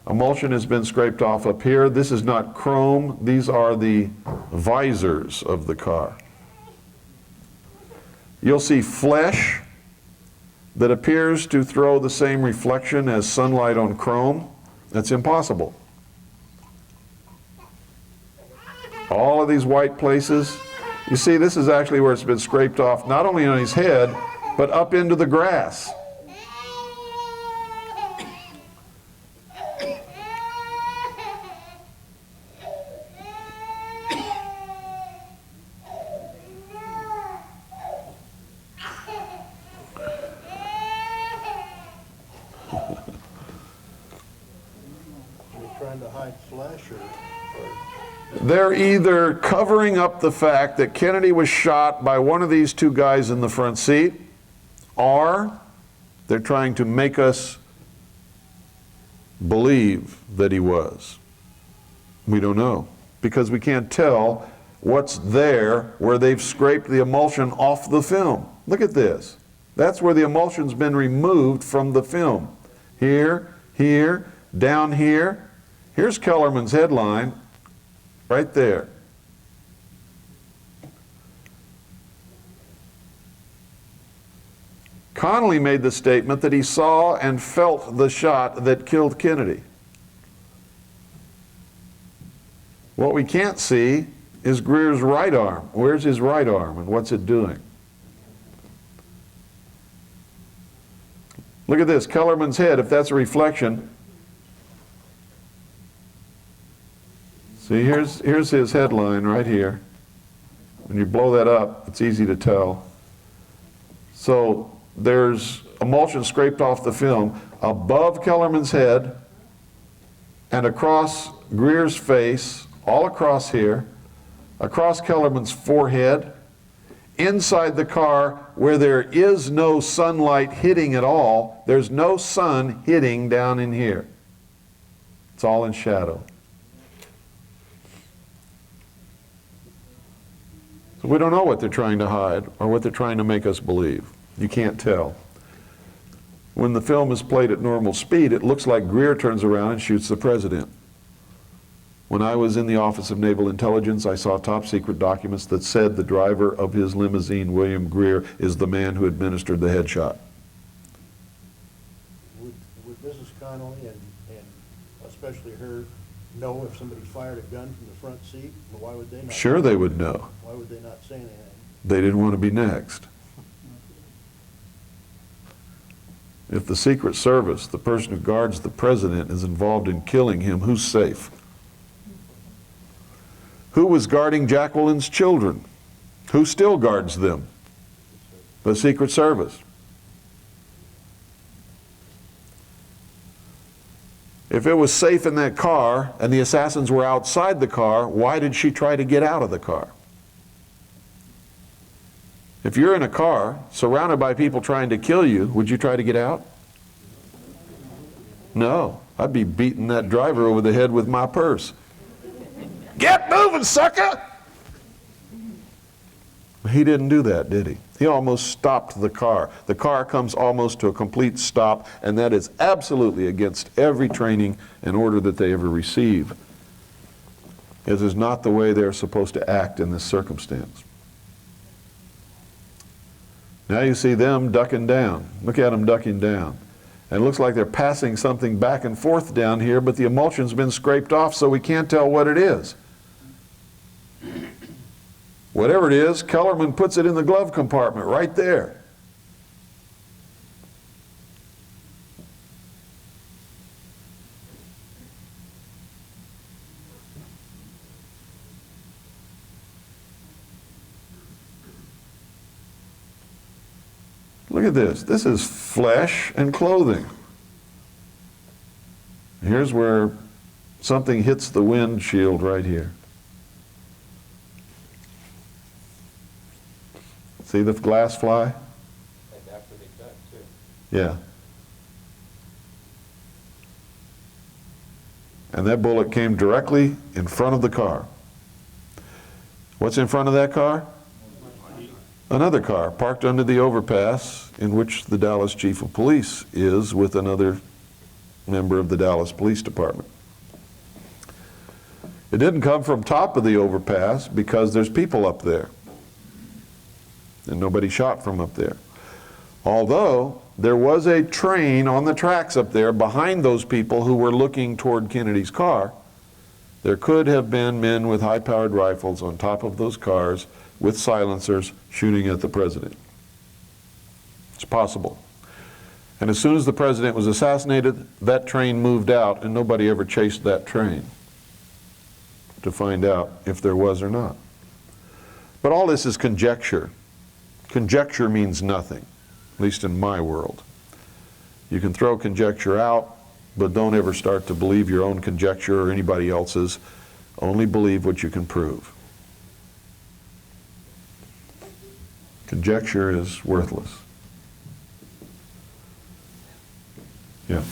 Emulsion has been scraped off up here. This is not chrome. These are the visors of the car. You'll see flesh that appears to throw the same reflection as sunlight on chrome. That's impossible. All of these white places, you see, this is actually where it's been scraped off, not only on his head, but up into the grass. Trying to hide flesh or They're either covering up the fact that Kennedy was shot by one of these two guys in the front seat, or they're trying to make us believe that he was. We don't know, because we can't tell what's there where they've scraped the emulsion off the film. Look at this. That's where the emulsion's been removed from the film. Here, here, down here. Here's Kellerman's headline, right there. Connally made the statement that he saw and felt the shot that killed Kennedy. What we can't see is Greer's right arm. Where's his right arm and what's it doing? Look at this, Kellerman's head, if that's a reflection. See, here's his headline right here. When you blow that up, it's easy to tell. So there's emulsion scraped off the film above Kellerman's head and across Greer's face, all across here, across Kellerman's forehead, inside the car where there is no sunlight hitting at all. There's no sun hitting down in here. It's all in shadow. So we don't know what they're trying to hide or what they're trying to make us believe. You can't tell. When the film is played at normal speed, it looks like Greer turns around and shoots the president. When I was in the Office of Naval Intelligence, I saw top secret documents that said the driver of his limousine, William Greer, is the man who administered the headshot. Would Mrs. Connolly and especially her know if somebody fired a gun from the front seat? Why would they not? Sure they would know. Why would they not say anything? They didn't want to be next. If the Secret Service, the person who guards the president, is involved in killing him, who's safe? Who was guarding Jacqueline's children? Who still guards them? The Secret Service. If it was safe in that car and the assassins were outside the car, why did she try to get out of the car? If you're in a car surrounded by people trying to kill you, would you try to get out? No. I'd be beating that driver over the head with my purse. Get moving, sucker! He didn't do that, did he? He almost stopped the car. The car comes almost to a complete stop, and that is absolutely against every training and order that they ever receive. It is not the way they're supposed to act in this circumstance. Now you see them ducking down. Look at them ducking down. And it looks like they're passing something back and forth down here, but the emulsion's been scraped off, so we can't tell what it is. Whatever it is, Kellerman puts it in the glove compartment right there. Look at this. This is flesh and clothing. Here's where something hits the windshield right here. See the glass fly? And after they cut, too. Yeah. And that bullet came directly in front of the car. What's in front of that car? Another car parked under the overpass in which the Dallas Chief of Police is with another member of the Dallas Police Department. It didn't come from top of the overpass because there's people up there. And nobody shot from up there. Although there was a train on the tracks up there behind those people who were looking toward Kennedy's car, there could have been men with high-powered rifles on top of those cars with silencers shooting at the president. It's possible. And as soon as the president was assassinated, that train moved out and nobody ever chased that train to find out if there was or not. But all this is conjecture. Conjecture means nothing, at least in my world. You can throw conjecture out, but don't ever start to believe your own conjecture or anybody else's. Only believe what you can prove. Conjecture is worthless. Yeah.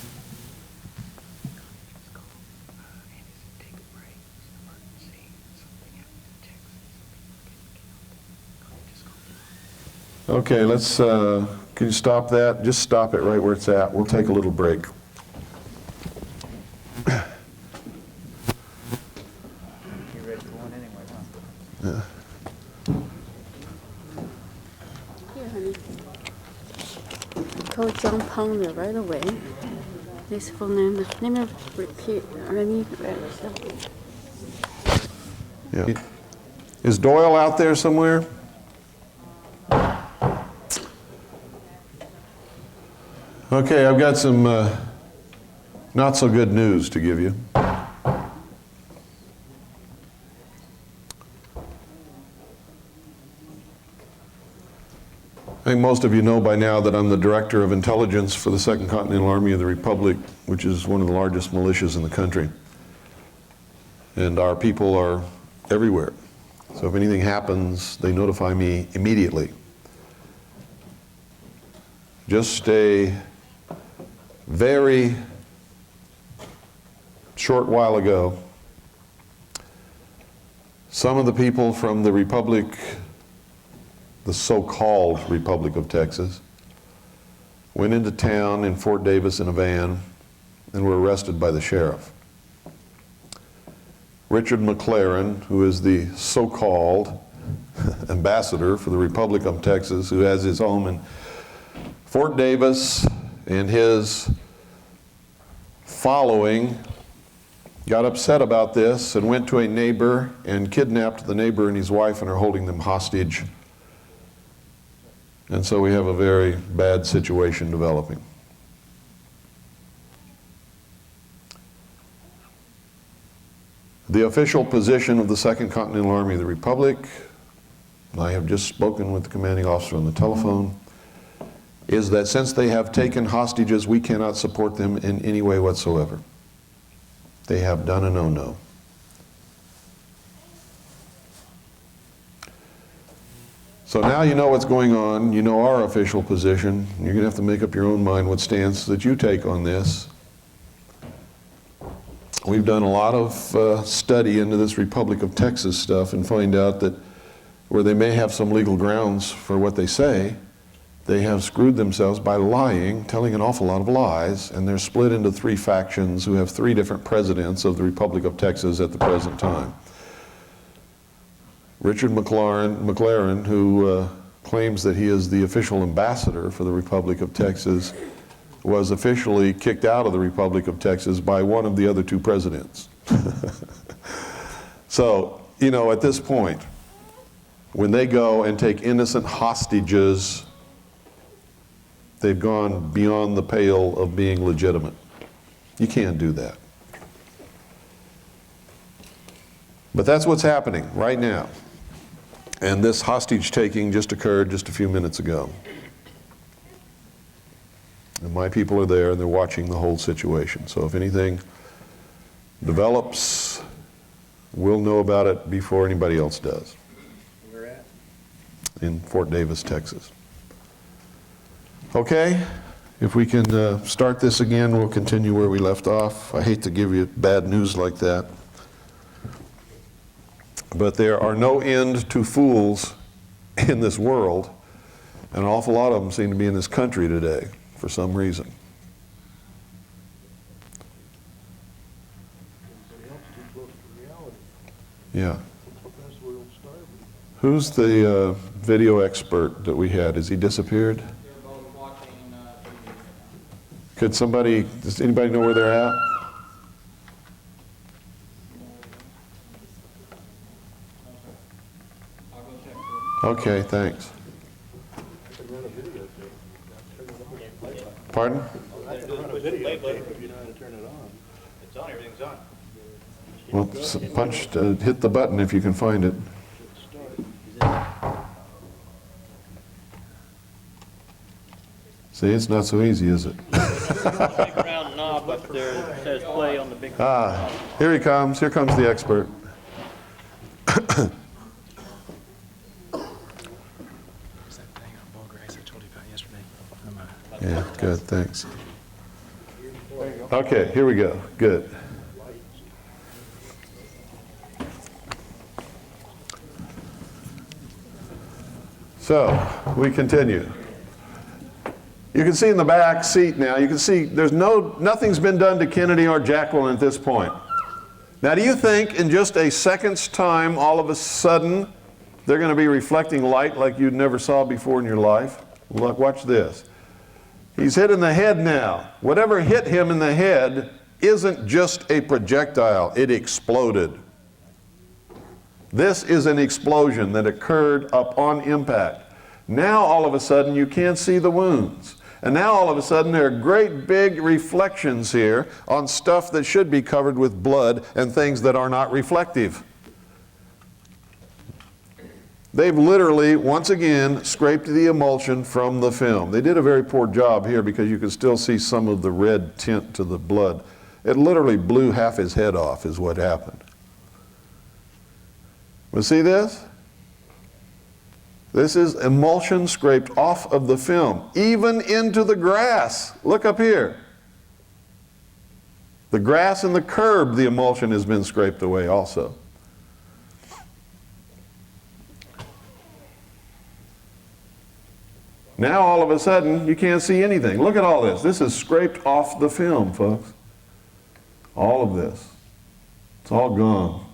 Okay, let's, can you stop that? Just stop it right where it's at. We'll take a little break. You're ready for one anyway, huh? Here, honey. Call John Palmer right away. His full name. Let me repeat. Let me read. Yeah. Is Doyle out there somewhere? Okay, I've got some not so good news to give you. I think most of you know by now that I'm the Director of Intelligence for the Second Continental Army of the Republic, which is one of the largest militias in the country. And our people are everywhere. So if anything happens, they notify me immediately. Just a very short while ago, some of the people from the Republic, the so-called Republic of Texas, went into town in Fort Davis in a van and were arrested by the sheriff. Richard McLaren, who is the so-called ambassador for the Republic of Texas, who has his home in Fort Davis, and his following got upset about this and went to a neighbor and kidnapped the neighbor and his wife and are holding them hostage. And so we have a very bad situation developing. The official position of the Second Continental Army of the Republic, I have just spoken with the commanding officer on the telephone, is that since they have taken hostages, we cannot support them in any way whatsoever. They have done a no-no. So now you know what's going on, you know our official position. You're going to have to make up your own mind what stance that you take on this. We've done a lot of study into this Republic of Texas stuff and find out that where they may have some legal grounds for what they say, they have screwed themselves by lying, telling an awful lot of lies, and they're split into three factions who have three different presidents of the Republic of Texas at the present time. Richard McLaren, who claims that he is the official ambassador for the Republic of Texas, was officially kicked out of the Republic of Texas by one of the other two presidents. So, you know, at this point, when they go and take innocent hostages, they've gone beyond the pale of being legitimate. You can't do that. But that's what's happening right now. And this hostage taking just occurred just a few minutes ago. And my people are there and they're watching the whole situation. So if anything develops, we'll know about it before anybody else does. Where at? In Fort Davis, Texas. Okay, if we can start this again, we'll continue where we left off. I hate to give you bad news like that. But there are no end to fools in this world, and an awful lot of them seem to be in this country today for some reason. Yeah. Who's the video expert that we had? Has he disappeared? They're both watching TV. Could somebody, does anybody know where they're at? I'll go check for it. Okay, thanks. Pardon? I can run a videotape if you know how to turn it on. It's on, everything's on. Well, hit the button if you can find it. See, it's not so easy, is it? Big round knob up there that says play on the big. Here he comes. Here comes the expert. Yeah, good, thanks. Okay, here we go. Good. So, we continue. You can see in the back seat now, you can see nothing's been done to Kennedy or Jacqueline at this point. Now, do you think in just a second's time, all of a sudden, they're going to be reflecting light like you never saw before in your life? Look, watch this. He's hit in the head now. Whatever hit him in the head isn't just a projectile, it exploded. This is an explosion that occurred upon impact. Now all of a sudden you can't see the wounds. And now all of a sudden there are great big reflections here on stuff that should be covered with blood and things that are not reflective. They've literally, once again, scraped the emulsion from the film. They did a very poor job here because you can still see some of the red tint to the blood. It literally blew half his head off is what happened. Well, see this? This is emulsion scraped off of the film, even into the grass. Look up here. The grass and the curb, the emulsion has been scraped away also. Now all of a sudden you can't see anything. Look at all this. This is scraped off the film, folks. All of this. It's all gone.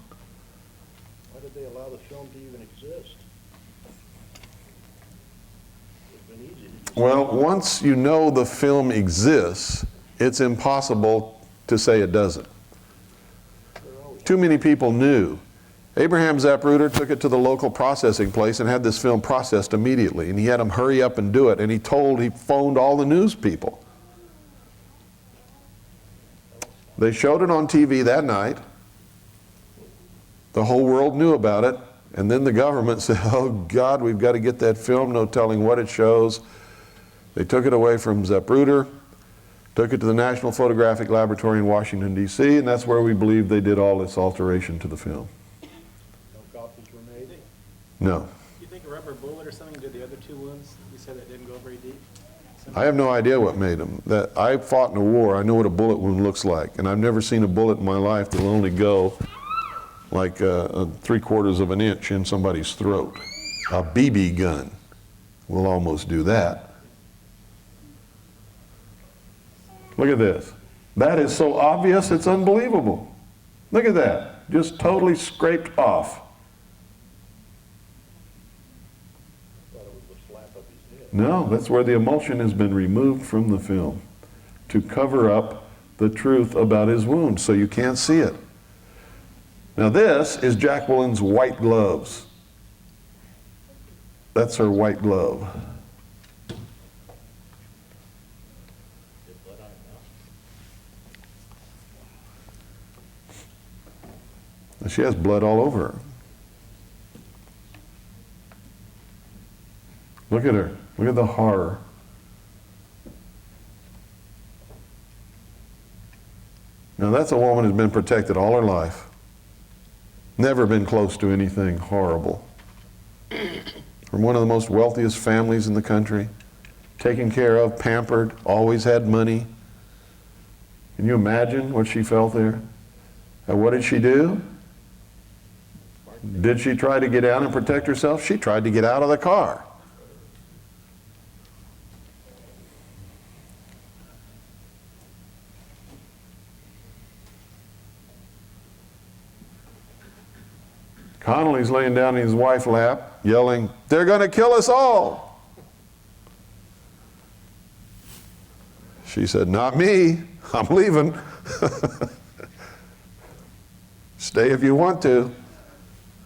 Why did they allow the film to even exist? It's been easy to just. Well, once you know the film exists, it's impossible to say it doesn't. Too many people knew. Abraham Zapruder took it to the local processing place and had this film processed immediately. And he had them hurry up and do it. And he phoned all the news people. They showed it on TV that night. The whole world knew about it. And then the government said, oh God, we've got to get that film, no telling what it shows. They took it away from Zapruder, took it to the National Photographic Laboratory in Washington, D.C., and that's where we believe they did all this alteration to the film. No copies were made? No. You think a rubber bullet or something did the other two wounds? You said that didn't go very deep? I have no idea what made them. That I fought in a war. I know what a bullet wound looks like, and I've never seen a bullet in my life that'll only go like 3/4 of an inch in somebody's throat. A BB gun will almost do that. Look at this. That is so obvious, it's unbelievable. Look at that. Just totally scraped off. Thought it was a slap of his head. No, that's where the emulsion has been removed from the film to cover up the truth about his wound so you can't see it. Now this is Jacqueline's white gloves. That's her white glove. She has blood all over her. Look at her. Look at the horror. Now that's a woman who's been protected all her life. Never been close to anything horrible. From one of the most wealthiest families in the country. Taken care of, pampered, always had money. Can you imagine what she felt there? And what did she do? Did she try to get out and protect herself? She tried to get out of the car. Connolly's laying down in his wife's lap, yelling, "They're going to kill us all." She said, "Not me. I'm leaving." "Stay if you want to.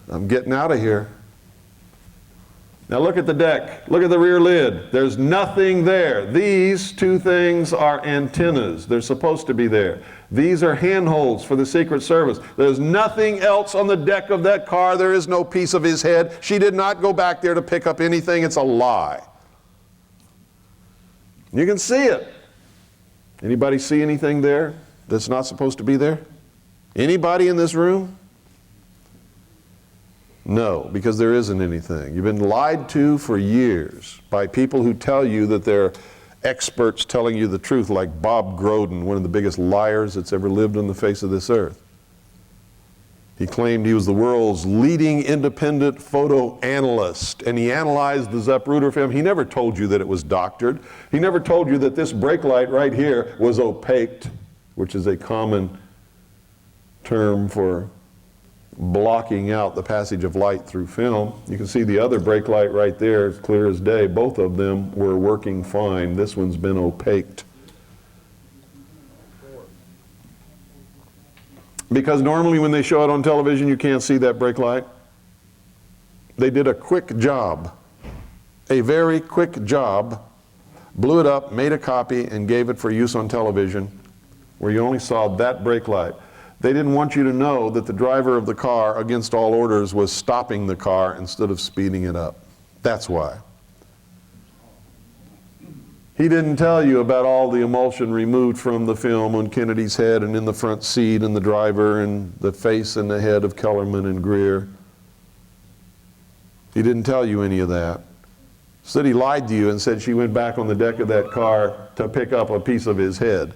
I'm getting out of here." Now look at the deck. Look at the rear lid. There's nothing there. These two things are antennas. They're supposed to be there. These are handholds for the Secret Service. There's nothing else on the deck of that car. There is no piece of his head. She did not go back there to pick up anything. It's a lie. You can see it. Anybody see anything there that's not supposed to be there? Anybody in this room? No, because there isn't anything. You've been lied to for years by people who tell you that they're experts telling you the truth, like Bob Groden, one of the biggest liars that's ever lived on the face of this earth. He claimed he was the world's leading independent photo analyst, and he analyzed the Zapruder film. He never told you that it was doctored. He never told you that this brake light right here was opaqued, which is a common term for blocking out the passage of light through film. You can see the other brake light right there, it's clear as day. Both of them were working fine. This one's been opaqued. Because normally when they show it on television, you can't see that brake light. They did a quick job, a very quick job, blew it up, made a copy, and gave it for use on television, where you only saw that brake light. They didn't want you to know that the driver of the car, against all orders, was stopping the car instead of speeding it up. That's why. He didn't tell you about all the emulsion removed from the film on Kennedy's head and in the front seat and the driver and the face and the head of Kellerman and Greer. He didn't tell you any of that. Instead, he lied to you and said she went back on the deck of that car to pick up a piece of his head.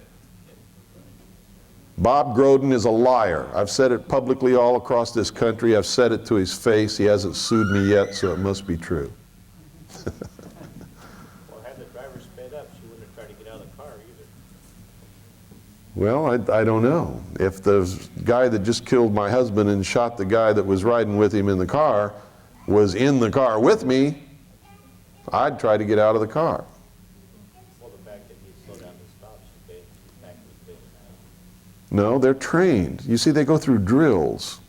Bob Groden is a liar. I've said it publicly all across this country. I've said it to his face. He hasn't sued me yet, so it must be true. Well, had the driver sped up, she wouldn't have tried to get out of the car either. Well, I don't know. If the guy that just killed my husband and shot the guy that was riding with him in the car was in the car with me, I'd try to get out of the car. Well, the fact that he slowed down to stop, she backed his vision out. No, they're trained. You see, they go through drills.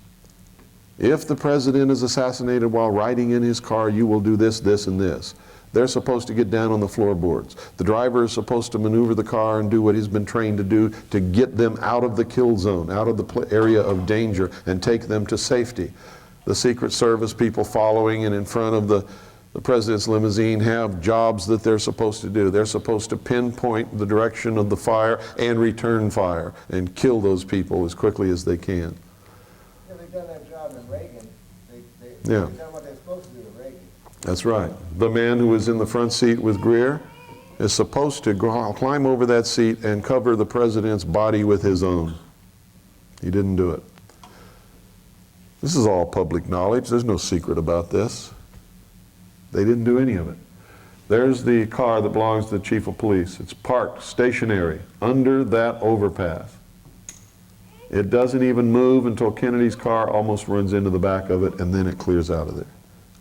If the president is assassinated while riding in his car, you will do this, this, and this. They're supposed to get down on the floorboards. The driver is supposed to maneuver the car and do what he's been trained to do to get them out of the kill zone, out of the area of danger, and take them to safety. The Secret Service people following and in front of the the president's limousine have jobs that they're supposed to do. They're supposed to pinpoint the direction of the fire and return fire and kill those people as quickly as they can. Yeah, they've done that job in Reagan. They've Yeah. done what they're supposed to do in Reagan. That's right. The man who was in the front seat with Greer is supposed to climb over that seat and cover the president's body with his own. He didn't do it. This is all public knowledge. There's no secret about this. They didn't do any of it. There's the car that belongs to the chief of police. It's parked stationary under that overpass. It doesn't even move until Kennedy's car almost runs into the back of it, and then it clears out of there.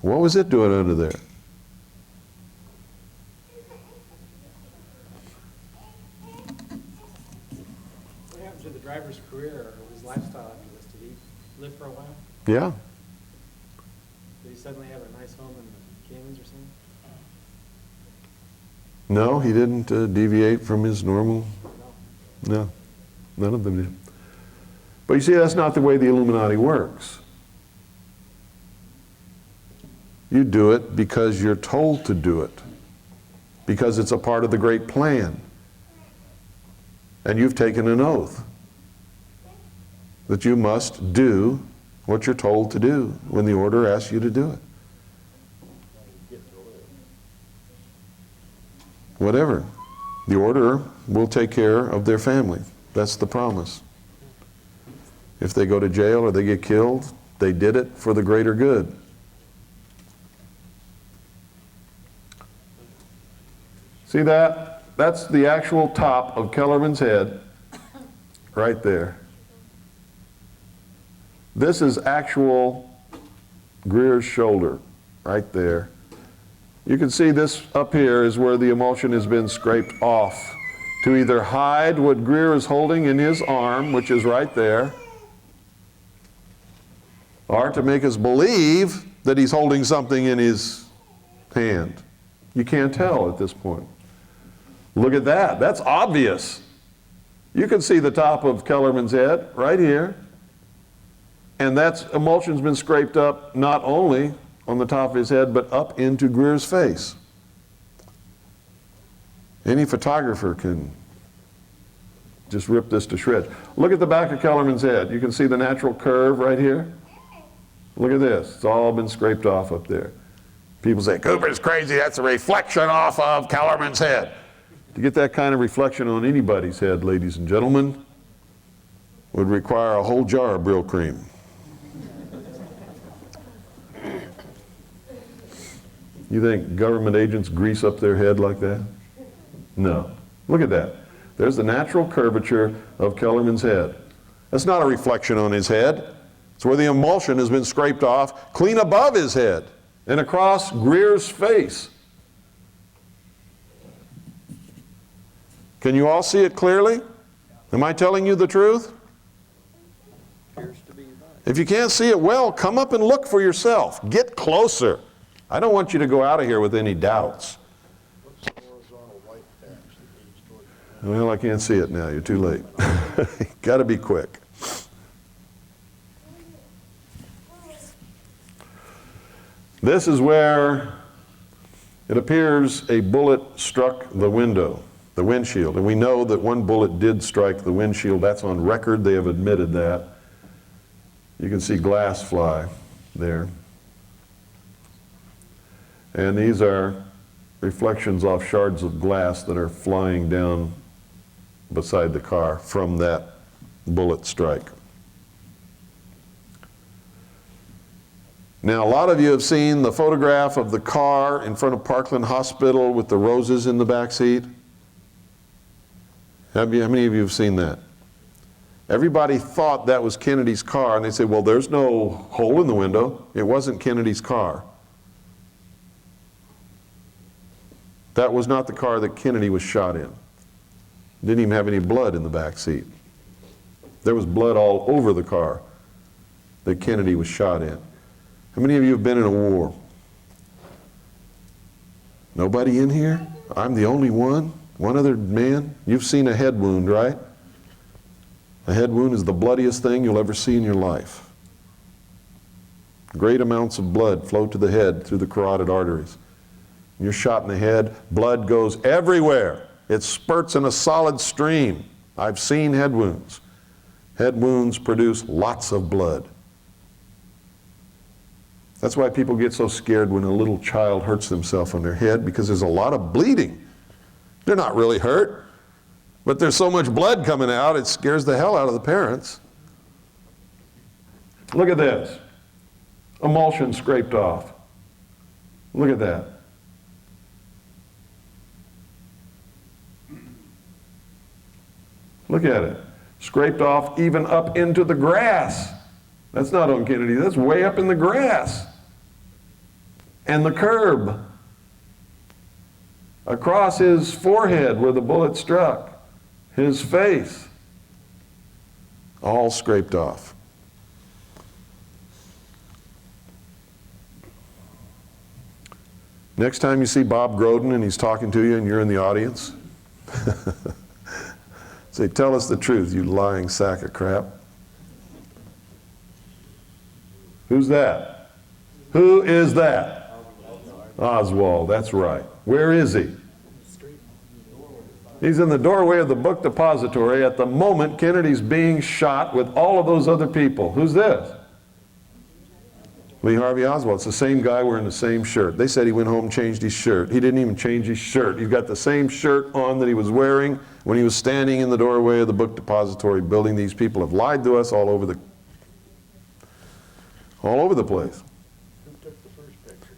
What was it doing under there? What happened to the driver's career or his lifestyle after this? Did he live for a while? Yeah. Did he suddenly have a nice home in the Caymans or something? No, he didn't deviate from his normal. No. No, none of them did. But you see, that's not the way the Illuminati works. You do it because you're told to do it, because it's a part of the great plan. And you've taken an oath that you must do what you're told to do when the order asks you to do it. Whatever. The order will take care of their family. That's the promise. If they go to jail or they get killed, they did it for the greater good. See that? That's the actual top of Kellerman's head, right there. This is actual Greer's shoulder, right there. You can see this up here is where the emulsion has been scraped off to either hide what Greer is holding in his arm, which is right there, or to make us believe that he's holding something in his hand. You can't tell at this point. Look at that. That's obvious. You can see the top of Kellerman's head right here. And that emulsion's been scraped up not only on the top of his head, but up into Greer's face. Any photographer can just rip this to shreds. Look at the back of Kellerman's head. You can see the natural curve right here. Look at this. It's all been scraped off up there. People say, Cooper's crazy. That's a reflection off of Kellerman's head. To get that kind of reflection on anybody's head, ladies and gentlemen, would require a whole jar of Brill cream. You think government agents grease up their head like that? No. Look at that. There's the natural curvature of Kellerman's head. That's not a reflection on his head. It's where the emulsion has been scraped off clean above his head and across Greer's face. Can you all see it clearly? Am I telling you the truth? Appears to be right. If you can't see it well, come up and look for yourself. Get closer. I don't want you to go out of here with any doubts. What's the horizontal white patch that leads toward the Well, I can't see it now. You're too late. Got to be quick. This is where it appears a bullet struck the window, the windshield. And we know that one bullet did strike the windshield. That's on record. They have admitted that. You can see glass fly there. And these are reflections off shards of glass that are flying down beside the car from that bullet strike. Now, a lot of you have seen the photograph of the car in front of Parkland Hospital with the roses in the back seat. How many of you have seen that? Everybody thought that was Kennedy's car, and they say, well, there's no hole in the window. It wasn't Kennedy's car. That was not the car that Kennedy was shot in. Didn't even have any blood in the back seat. There was blood all over the car that Kennedy was shot in. How many of you have been in a war? Nobody in here? I'm the only one? One other man? You've seen a head wound, right? A head wound is the bloodiest thing you'll ever see in your life. Great amounts of blood flow to the head through the carotid arteries. You're shot in the head, blood goes everywhere. It spurts in a solid stream. I've seen head wounds. Head wounds produce lots of blood. That's why people get so scared when a little child hurts themselves on their head, because there's a lot of bleeding. They're not really hurt, but there's so much blood coming out, it scares the hell out of the parents. Look at this. Emulsion scraped off. Look at that. Look at it. Scraped off even up into the grass. That's not on Kennedy, that's way up in the grass. And the curb. Across his forehead where the bullet struck. His face. All scraped off. Next time you see Bob Groden and he's talking to you and you're in the audience, say, tell us the truth, you lying sack of crap. Who's that? Who is that? Oswald, that's right. Where is he? He's in the doorway of the book depository at the moment Kennedy's being shot with all of those other people. Who's this? Lee Harvey Oswald. It's the same guy wearing the same shirt. They said he went home and changed his shirt. He didn't even change his shirt. He's got the same shirt on that he was wearing when he was standing in the doorway of the book depository building. These people have lied to us all over the place. Who took the first picture?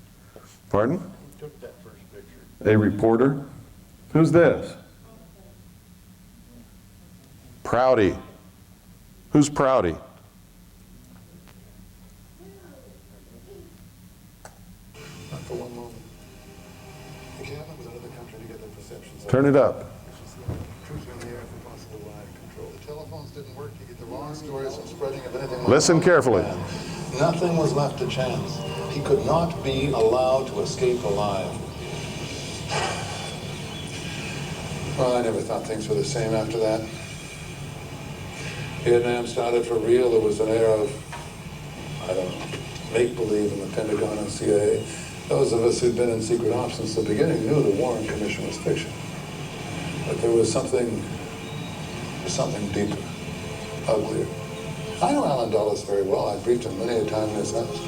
Pardon? Who took that first picture? A reporter. Who's this? Prouty. Who's Prouty? Not for one moment. The cabinet was another country to get their perceptions. Turn it up. Troops were in the air for possible line control. The telephones didn't work to get the wrong stories from spreading if anything went Listen wrong. carefully. Nothing was left to chance. He could not be allowed to escape alive. Well, I never thought things were the same after that. Vietnam started for real. There was an air of, I don't know, make-believe in the Pentagon and CIA. Those of us who'd been in secret ops since the beginning knew the Warren Commission was fiction. But there was something deeper, uglier. I know Alan Dulles very well. I briefed him many a time in his house.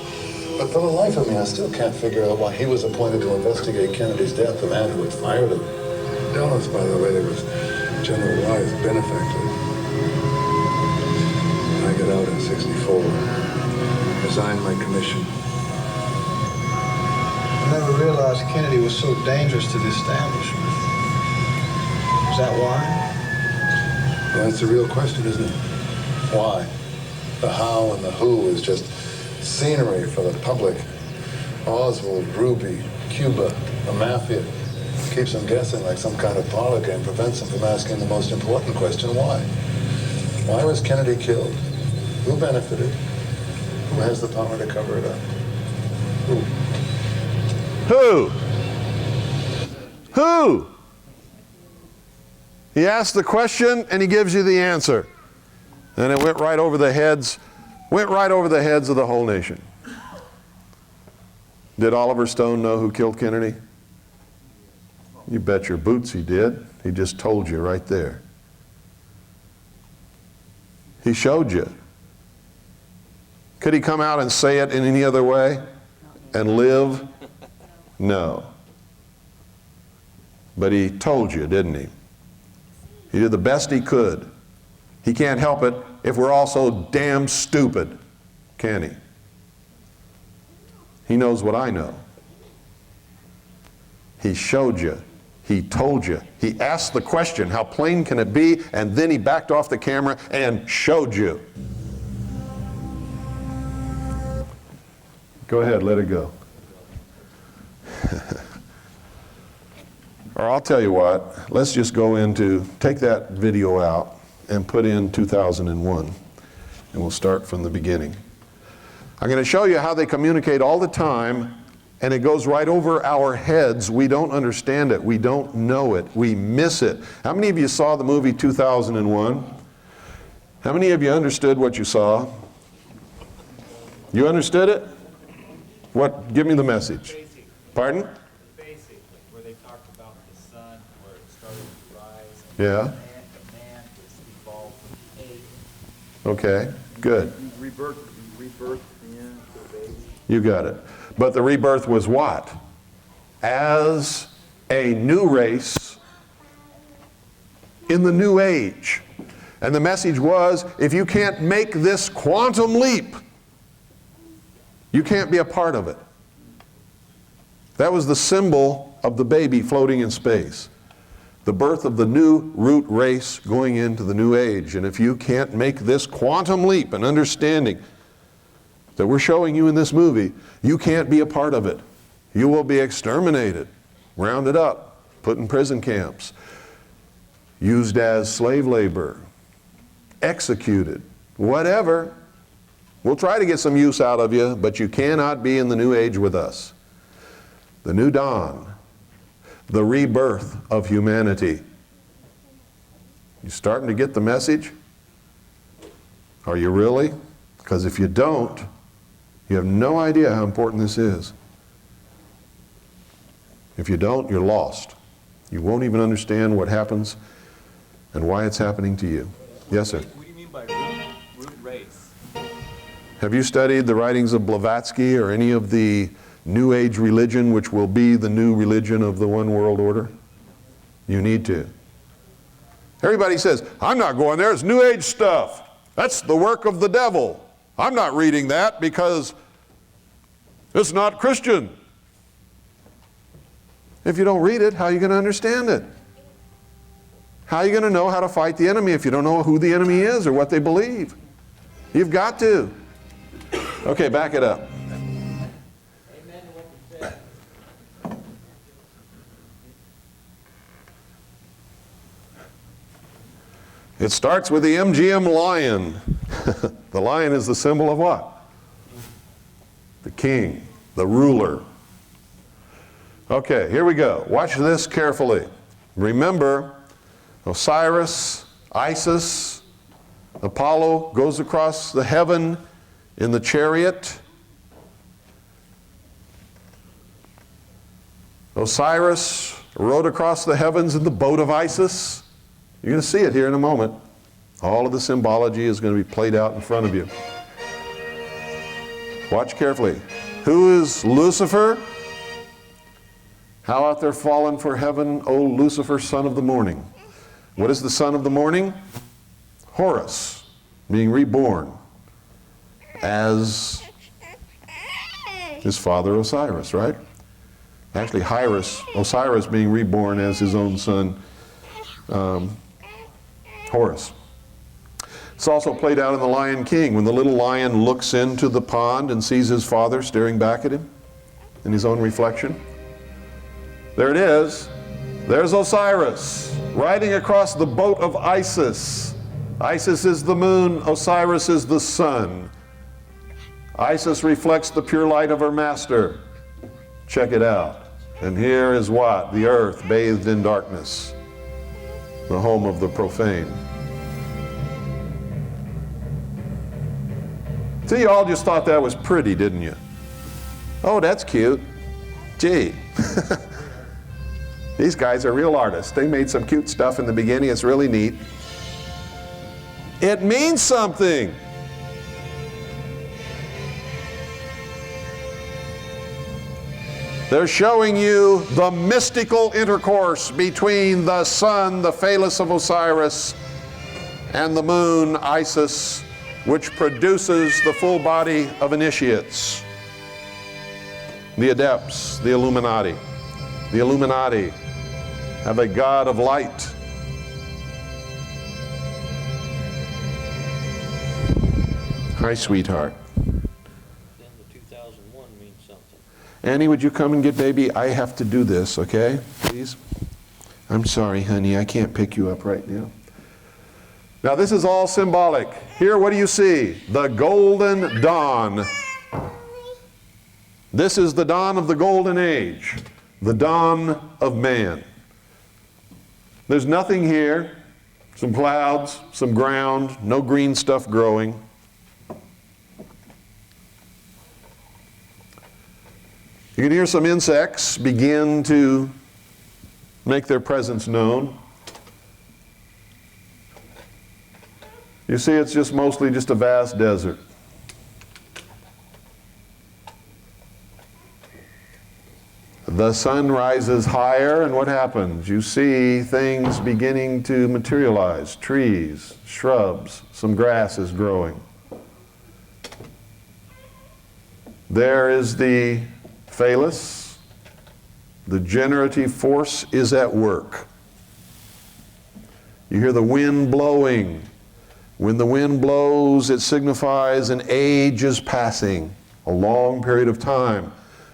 But for the life of me, I still can't figure out why he was appointed to investigate Kennedy's death, the man who had fired him. Dulles, by the way, was General Wyatt's benefactor. I got out in '64, resigned my commission. I never realized Kennedy was so dangerous to the establishment. Is that why? Well, that's the real question, isn't it? Why? The how and the who is just scenery for the public. Oswald, Ruby, Cuba, the mafia. Keeps them guessing like some kind of parlor game, prevents them from asking the most important question, why? Why was Kennedy killed? Who benefited? Who has the power to cover it up? Who? Who? He asks the question and he gives you the answer. And it went right over the heads of the whole nation. Did Oliver Stone know who killed Kennedy? You bet your boots he did. He just told you right there. He showed you. Could he come out and say it in any other way and live? No. But he told you, didn't he? He did the best he could. He can't help it if we're all so damn stupid, can he? He knows what I know. He showed you. He told you. He asked the question, how plain can it be? And then he backed off the camera and showed you. Go ahead, let it go. Or I'll tell you what, let's just go into, take that video out and put in 2001. And we'll start from the beginning. I'm going to show you how they communicate all the time, and it goes right over our heads. We don't understand it. We don't know it. We miss it. How many of you saw the movie 2001? How many of you understood what you saw? You understood it? What? Give me the message. Pardon? Yeah? The man was evolved from ape. Okay, good. Rebirth man to a baby. You got it. But the rebirth was what? As a new race in the new age. And the message was, if you can't make this quantum leap, you can't be a part of it. That was the symbol of the baby floating in space. The birth of the new root race going into the new age. And if you can't make this quantum leap and understanding that we're showing you in this movie, you can't be a part of it. You will be exterminated, rounded up, put in prison camps, used as slave labor, executed, whatever. We'll try to get some use out of you, but you cannot be in the new age with us. The new dawn, the rebirth of humanity. You starting to get the message? Are you really? Because if you don't, you have no idea how important this is. If you don't, you're lost. You won't even understand what happens and why it's happening to you. Yes, sir? What do you mean by root race? Have you studied the writings of Blavatsky or any of the New Age religion, which will be the new religion of the one world order? You need to. Everybody says, I'm not going there, it's New Age stuff. That's the work of the devil. I'm not reading that because it's not Christian. If you don't read it, how are you going to understand it? How are you going to know how to fight the enemy if you don't know who the enemy is or what they believe? You've got to. Okay, back it up. Amen to what you said. It starts with the MGM lion. The lion is the symbol of what? The king, the ruler. Okay, here we go. Watch this carefully. Remember, Osiris, Isis, Apollo goes across the heaven in the chariot. Osiris rode across the heavens in the boat of Isis. You're going to see it here in a moment. All of the symbology is going to be played out in front of you. Watch carefully. Who is Lucifer? How art thou fallen for heaven, O Lucifer, son of the morning? What is the son of the morning? Horus, being reborn as his father Osiris, right? Actually, Osiris being reborn as his own son, Horus. It's also played out in The Lion King when the little lion looks into the pond and sees his father staring back at him in his own reflection. There it is. There's Osiris riding across the boat of Isis. Isis is the moon, Osiris is the sun. Isis reflects the pure light of her master. Check it out. And here is what? The earth bathed in darkness, the home of the profane. See, you all just thought that was pretty, didn't you? Oh, that's cute. Gee. These guys are real artists. They made some cute stuff in the beginning. It's really neat. It means something. They're showing you the mystical intercourse between the sun, the phallus of Osiris, and the moon, Isis, which produces the full body of initiates. The adepts, the Illuminati. The Illuminati have a God of light. Hi, sweetheart. Then the 2001 means something. Annie, would you come and get baby? I have to do this, okay? Please? I'm sorry, honey. I can't pick you up right now. Now, this is all symbolic. Here, what do you see? The golden dawn. This is the dawn of the golden age. The dawn of man. There's nothing here. Some clouds, some ground, no green stuff growing. You can hear some insects begin to make their presence known. You see, it's just mostly just a vast desert. The sun rises higher, and what happens? You see things beginning to materialize. Trees, shrubs, some grass is growing. There is the phallus. The generative force is at work. You hear the wind blowing. When the wind blows, it signifies an age is passing, a long period of time.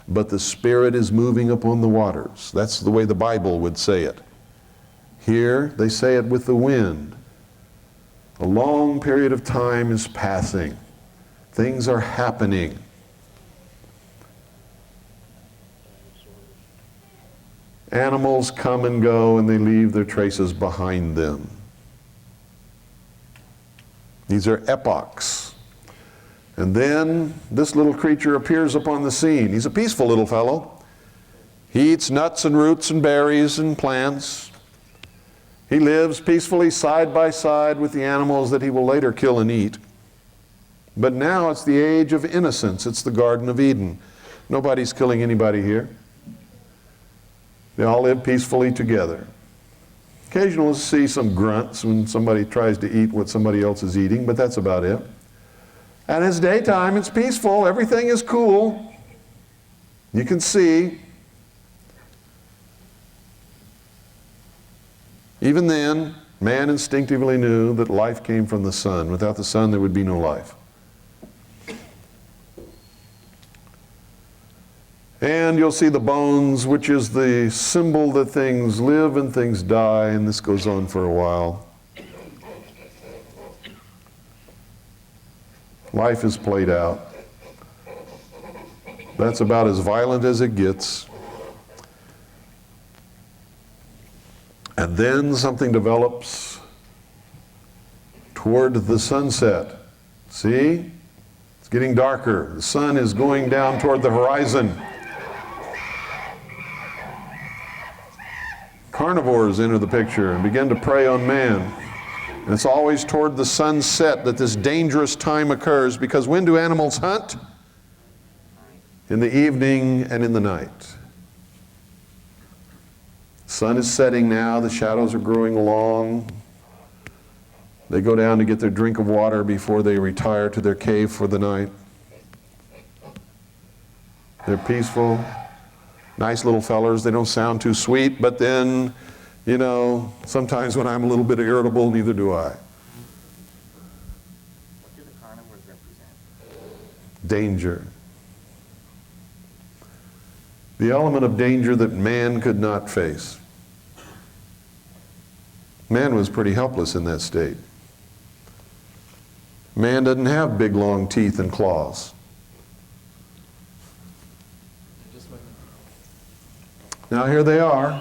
But the Spirit is moving upon the waters. That's the way the Bible would say it. Here, they say it with the wind. A long period of time is passing. Things are happening. Animals come and go, and they leave their traces behind them. These are epochs. And then this little creature appears upon the scene. He's a peaceful little fellow. He eats nuts and roots and berries and plants. He lives peacefully side by side with the animals that he will later kill and eat. But now it's the age of innocence. It's the Garden of Eden. Nobody's killing anybody here. They all live peacefully together. Occasionally we'll see some grunts when somebody tries to eat what somebody else is eating, but that's about it. And it's daytime, it's peaceful, everything is cool. You can see. Even then, man instinctively knew that life came from the sun. Without the sun, there would be no life. And you'll see the bones, which is the symbol that things live and things die, and this goes on for a while. Life is played out. That's about as violent as it gets. And then something develops toward the sunset. See? It's getting darker. The sun is going down toward the horizon. Carnivores enter the picture and begin to prey on man. And it's always toward the sunset that this dangerous time occurs, because when do animals hunt? In the evening and in the night. The sun is setting now, the shadows are growing long. They go down to get their drink of water before they retire to their cave for the night. They're peaceful, nice little fellers. They don't sound too sweet, but then, you know, sometimes when I'm a little bit irritable, neither do I. What do the carnivores represent? Danger. The element of danger that man could not face. Man was pretty helpless in that state. Man doesn't have big long teeth and claws. Now here they are.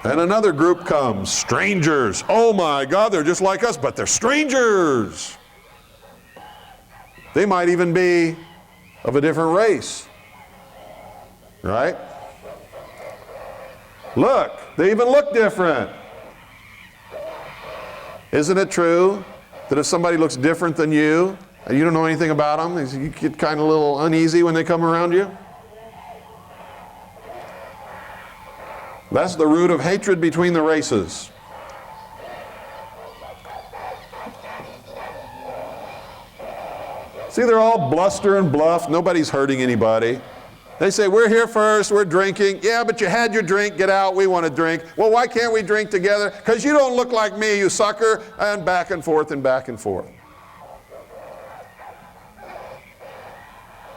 And another group comes, strangers. Oh my God, they're just like us, but they're strangers. They might even be of a different race. Right? Look, they even look different. Isn't it true that if somebody looks different than you, and you don't know anything about them, you get kind of a little uneasy when they come around you? That's the root of hatred between the races. See, they're all bluster and bluff. Nobody's hurting anybody. They say, we're here first, we're drinking. Yeah, but you had your drink, get out, we want to drink. Well, why can't we drink together? Because you don't look like me, you sucker. And back and forth and back and forth.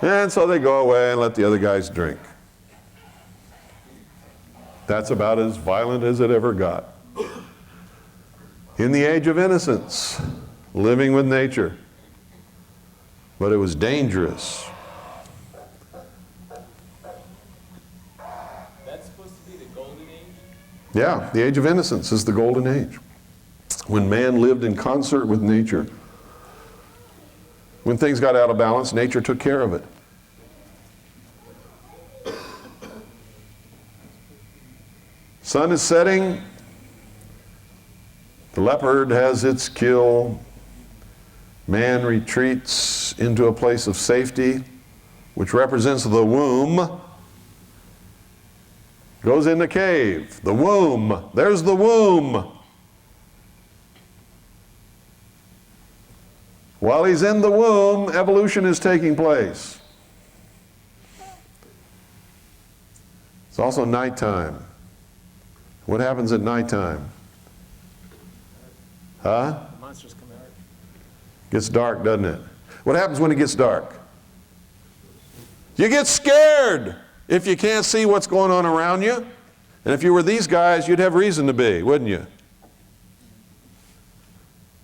And so they go away and let the other guys drink. That's about as violent as it ever got. In the age of innocence, living with nature. But it was dangerous. That's supposed to be the golden age? Yeah, the age of innocence is the golden age. When man lived in concert with nature. When things got out of balance, nature took care of it. Sun is setting. The leopard has its kill. Man retreats into a place of safety, which represents the womb. Goes in the cave. The womb. There's the womb. While he's in the womb, evolution is taking place. It's also nighttime. What happens at nighttime? Huh? Monsters come out. Gets dark, doesn't it? What happens when it gets dark? You get scared if you can't see what's going on around you. And if you were these guys, you'd have reason to be, wouldn't you?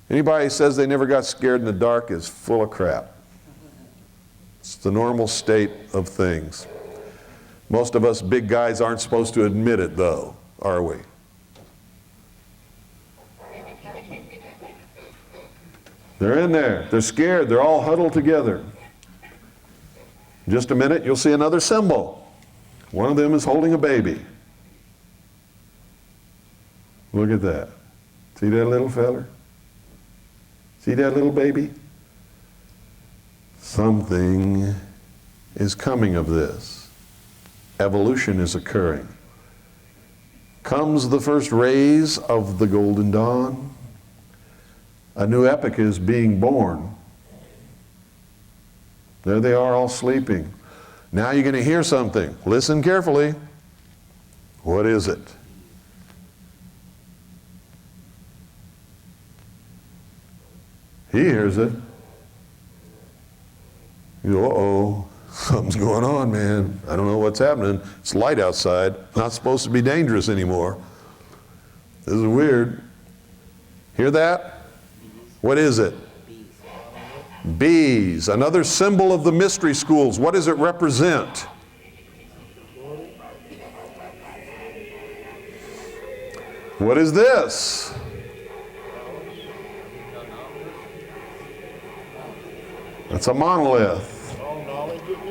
Anybody who says they never got scared in the dark is full of crap. It's the normal state of things. Most of us big guys aren't supposed to admit it, though, are we? They're in there. They're scared. They're all huddled together. In just a minute, you'll see another symbol. One of them is holding a baby. Look at that. See that little feller? See that little baby? Something is coming of this. Evolution is occurring. Comes the first rays of the golden dawn. A new epoch is being born. There they are, all sleeping. Now you're going to hear something. Listen carefully. What is it? He hears it. You go, uh-oh, something's going on, man. I don't know what's happening. It's light outside. Not supposed to be dangerous anymore. This is weird. Hear that? What is it? Bees. Another symbol of the mystery schools. What does it represent? What is this? It's a monolith.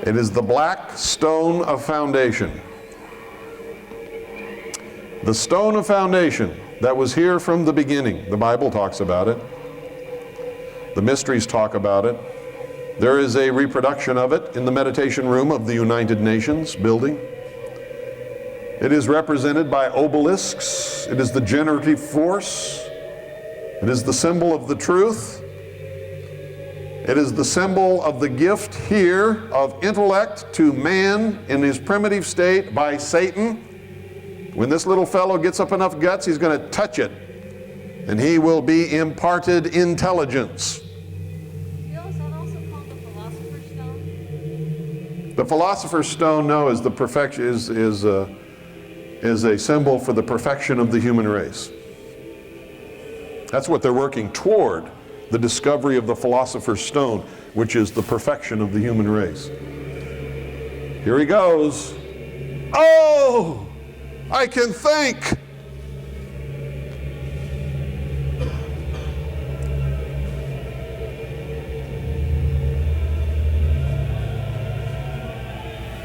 It is the black stone of foundation. The stone of foundation that was here from the beginning. The Bible talks about it. The mysteries talk about it. There is a reproduction of it in the meditation room of the United Nations building. It is represented by obelisks. It is the generative force. It is the symbol of the truth. It is the symbol of the gift here of intellect to man in his primitive state by Satan. When this little fellow gets up enough guts, he's going to touch it, and he will be imparted intelligence. Is that also called the Philosopher's Stone? The Philosopher's Stone, no, is the perfection is a symbol for the perfection of the human race. That's what they're working toward. The discovery of the Philosopher's Stone, which is the perfection of the human race. Here he goes. Oh, I can think.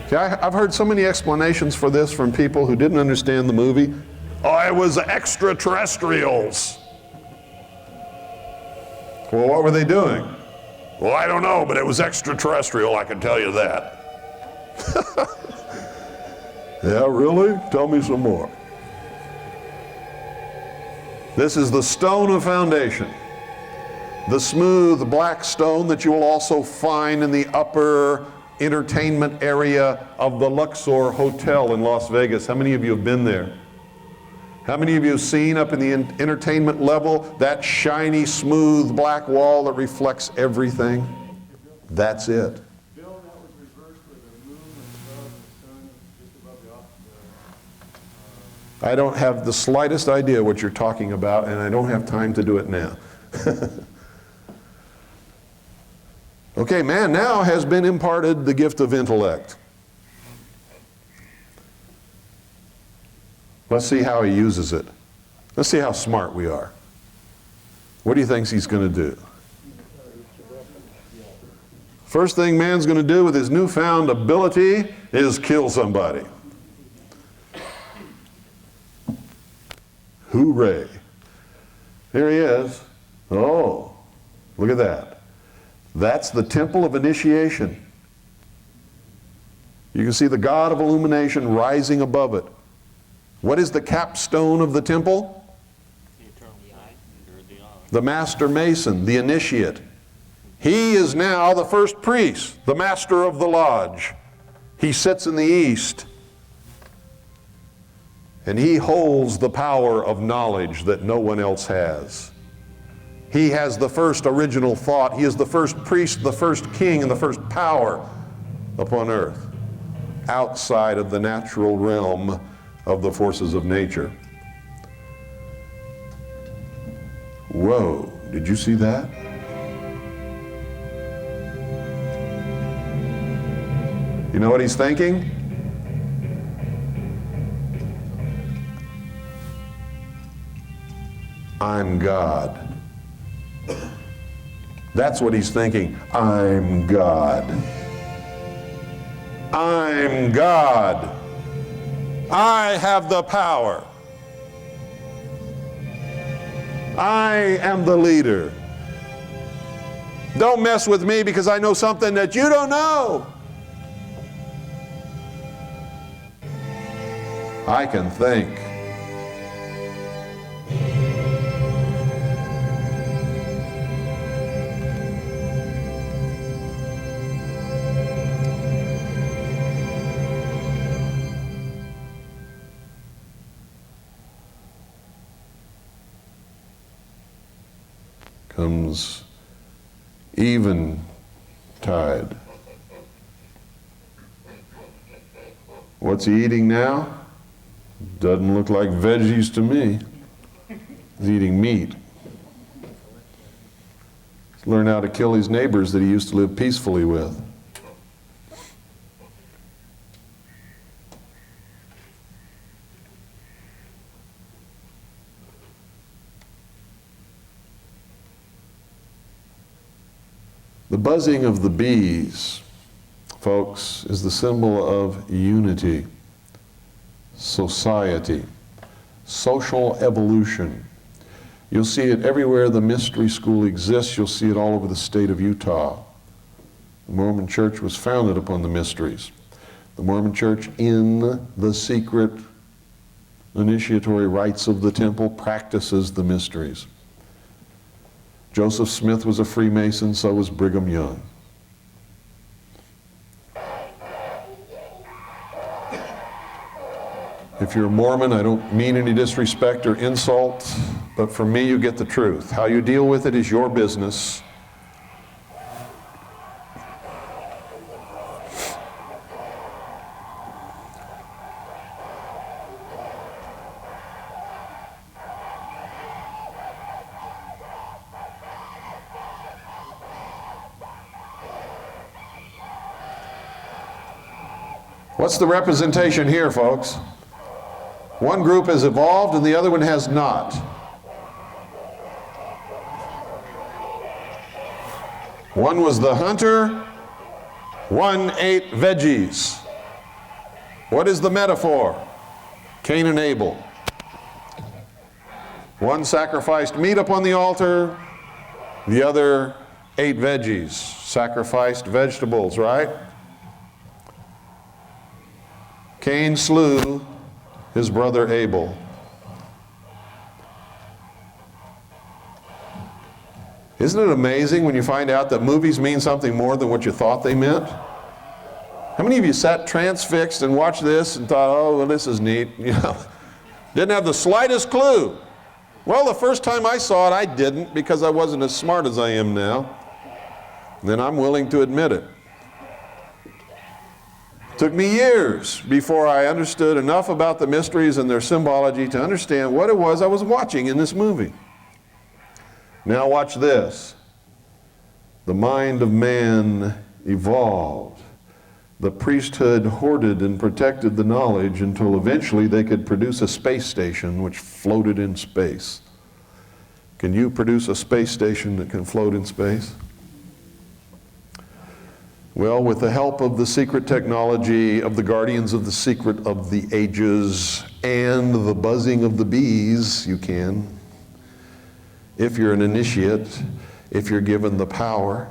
See, I've heard so many explanations for this from people who didn't understand the movie. Oh, it was extraterrestrials. Well, what were they doing? Well, I don't know, but it was extraterrestrial, I can tell you that. Yeah, really? Tell me some more. This is the stone of foundation. The smooth black stone that you will also find in the upper entertainment area of the Luxor Hotel in Las Vegas. How many of you have been there? How many of you have seen up in the entertainment level that shiny, smooth black wall that reflects everything? That's it. Bill, that was reversed with the moon above the sun, just above the I don't have the slightest idea what you're talking about, and I don't have time to do it now. Okay, man now has been imparted the gift of intellect. Let's see how he uses it. Let's see how smart we are. What do you think he's going to do? First thing man's going to do with his newfound ability is kill somebody. Hooray. Here he is. Oh, look at that. That's the temple of initiation. You can see the God of illumination rising above it. What is the capstone of the temple? The eternal sign, or the honor. The master mason, the initiate. He is now the first priest, the master of the lodge. He sits in the east. And he holds the power of knowledge that no one else has. He has the first original thought. He is the first priest, the first king, and the first power upon earth, outside of the natural realm of the forces of nature. Whoa, did you see that? You know what he's thinking? I'm God. That's what he's thinking. I'm God. I'm God. I have the power. I am the leader. Don't mess with me because I know something that you don't know. I can think. Comes eventide. What's he eating now? Doesn't look like veggies to me. He's eating meat. He's learned how to kill his neighbors that he used to live peacefully with. The buzzing of the bees, folks, is the symbol of unity, society, social evolution. You'll see it everywhere the mystery school exists. You'll see it all over the state of Utah. The Mormon Church was founded upon the mysteries. The Mormon Church, in the secret initiatory rites of the temple, practices the mysteries. Joseph Smith was a Freemason, so was Brigham Young. If you're a Mormon, I don't mean any disrespect or insult, but from me you get the truth. How you deal with it is your business. What's the representation here, folks? One group has evolved and the other one has not. One was the hunter, one ate veggies. What is the metaphor? Cain and Abel. One sacrificed meat upon the altar, the other ate veggies, sacrificed vegetables, right? Cain slew his brother Abel. Isn't it amazing when you find out that movies mean something more than what you thought they meant? How many of you sat transfixed and watched this and thought, oh, well, this is neat? You know, didn't have the slightest clue. Well, the first time I saw it, I didn't, because I wasn't as smart as I am now. Then I'm willing to admit it. Took me years before I understood enough about the mysteries and their symbology to understand what it was I was watching in this movie. Now watch this. The mind of man evolved. The priesthood hoarded and protected the knowledge until eventually they could produce a space station which floated in space. Can you produce a space station that can float in space? Well, with the help of the secret technology of the guardians of the secret of the ages and the buzzing of the bees, you can. if you're an initiate, if you're given the power,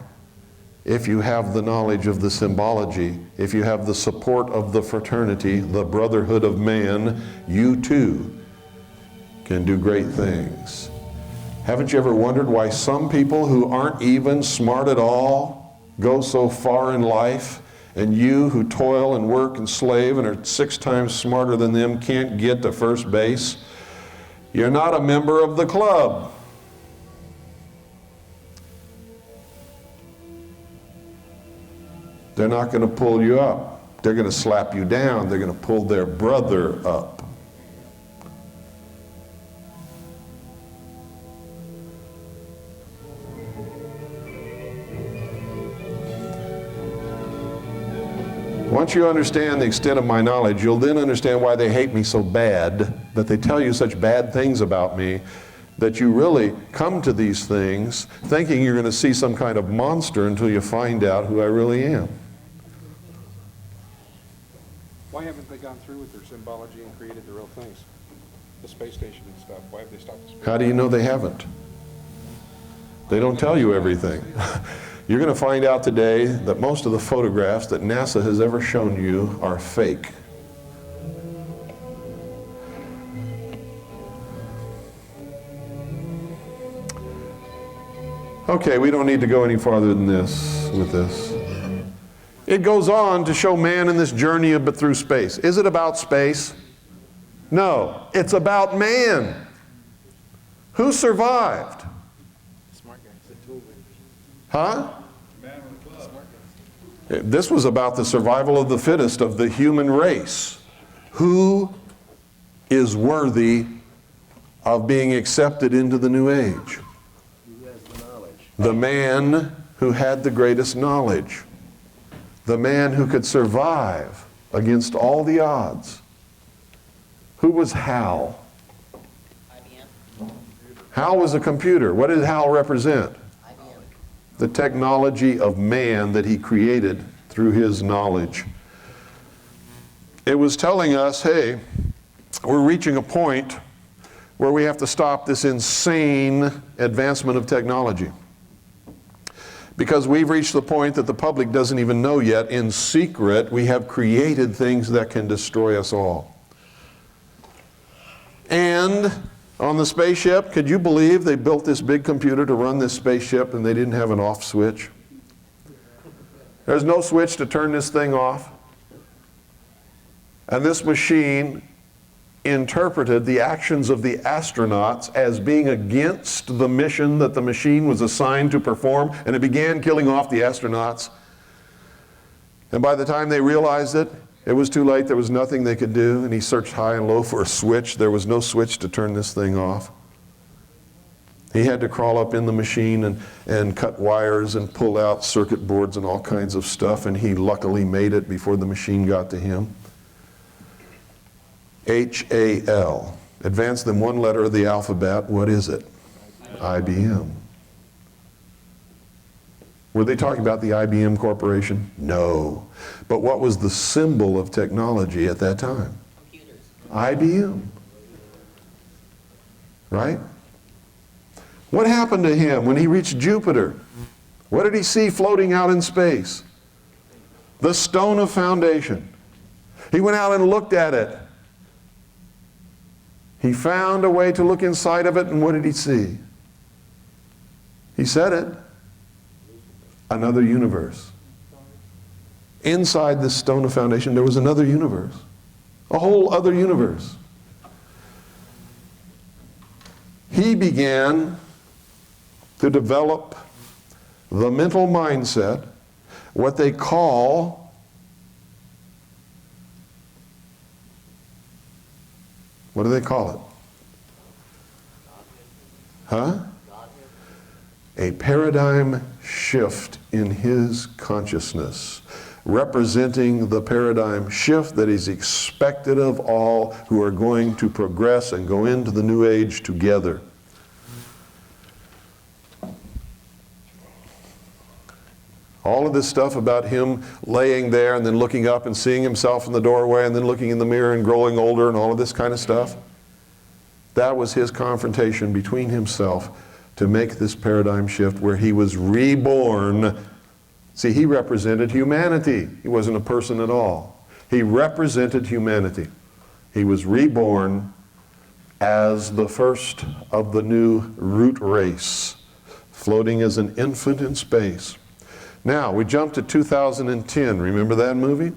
if you have the knowledge of the symbology, if you have the support of the fraternity, the brotherhood of man, you too can do great things. Haven't you ever wondered why some people who aren't even smart at all go so far in life, and you who toil and work and slave and are 6 times smarter than them can't get to first base? You're not a member of the club. They're not going to pull you up. They're going to slap you down. They're going to pull their brother up. Once you understand the extent of my knowledge, you'll then understand why they hate me so bad, that they tell you such bad things about me, that you really come to these things thinking you're going to see some kind of monster until you find out who I really am. Why haven't they gone through with their symbology and created the real things? The space station and stuff. Why have they stopped the space? How do you know they haven't? They don't tell you everything. You're going to find out today that most of the photographs that NASA has ever shown you are fake. Okay, we don't need to go any farther than this with this. It goes on to show man in this journey but through space. Is it about space? No, it's about man. Who survived? Smart guys. Huh? This was about the survival of the fittest of the human race. Who is worthy of being accepted into the new age? Who has the knowledge? The man who had the greatest knowledge. The man who could survive against all the odds. Who was Hal? Hal was a computer. What did Hal represent? The technology of man that he created through his knowledge. It was telling us, hey, we're reaching a point where we have to stop this insane advancement of technology. Because we've reached the point that the public doesn't even know yet. In secret, we have created things that can destroy us all. And on the spaceship, could you believe they built this big computer to run this spaceship and they didn't have an off switch? There's no switch to turn this thing off. And this machine interpreted the actions of the astronauts as being against the mission that the machine was assigned to perform, and it began killing off the astronauts. And by the time they realized it, it was too late. There was nothing they could do, and he searched high and low for a switch. There was no switch to turn this thing off. He had to crawl up in the machine and cut wires and pull out circuit boards and all kinds of stuff, and he luckily made it before the machine got to him. H-A-L. Advance them one letter of the alphabet. What is it? IBM. Were they talking about the IBM Corporation? No. But what was the symbol of technology at that time? Computers. IBM. Right? What happened to him when he reached Jupiter? What did he see floating out in space? The stone of foundation. He went out and looked at it. He found a way to look inside of it, and what did he see? He said it. Another universe. Inside this stone of foundation, there was another universe. A whole other universe. He began to develop the mental mindset, what they call, what do they call it? Huh? A paradigm shift in his consciousness, representing the paradigm shift that is expected of all who are going to progress and go into the new age together. All of this stuff about him laying there and then looking up and seeing himself in the doorway and then looking in the mirror and growing older and all of this kind of stuff, that was his confrontation between himself to make this paradigm shift where he was reborn. See, he represented humanity. He wasn't a person at all. He represented humanity. He was reborn as the first of the new root race, floating as an infant in space. Now, we jump to 2010. Remember that movie?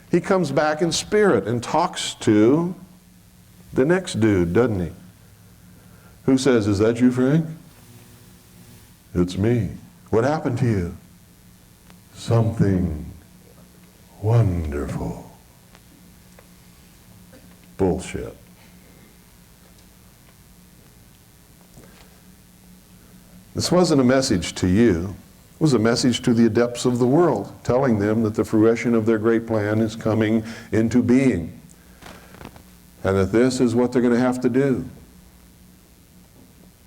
He comes back in spirit and talks to the next dude, doesn't he? Who says, "Is that you, Frank?" "It's me." "What happened to you?" "Something wonderful." Bullshit. This wasn't a message to you. It was a message to the adepts of the world, telling them that the fruition of their great plan is coming into being, and that this is what they're going to have to do.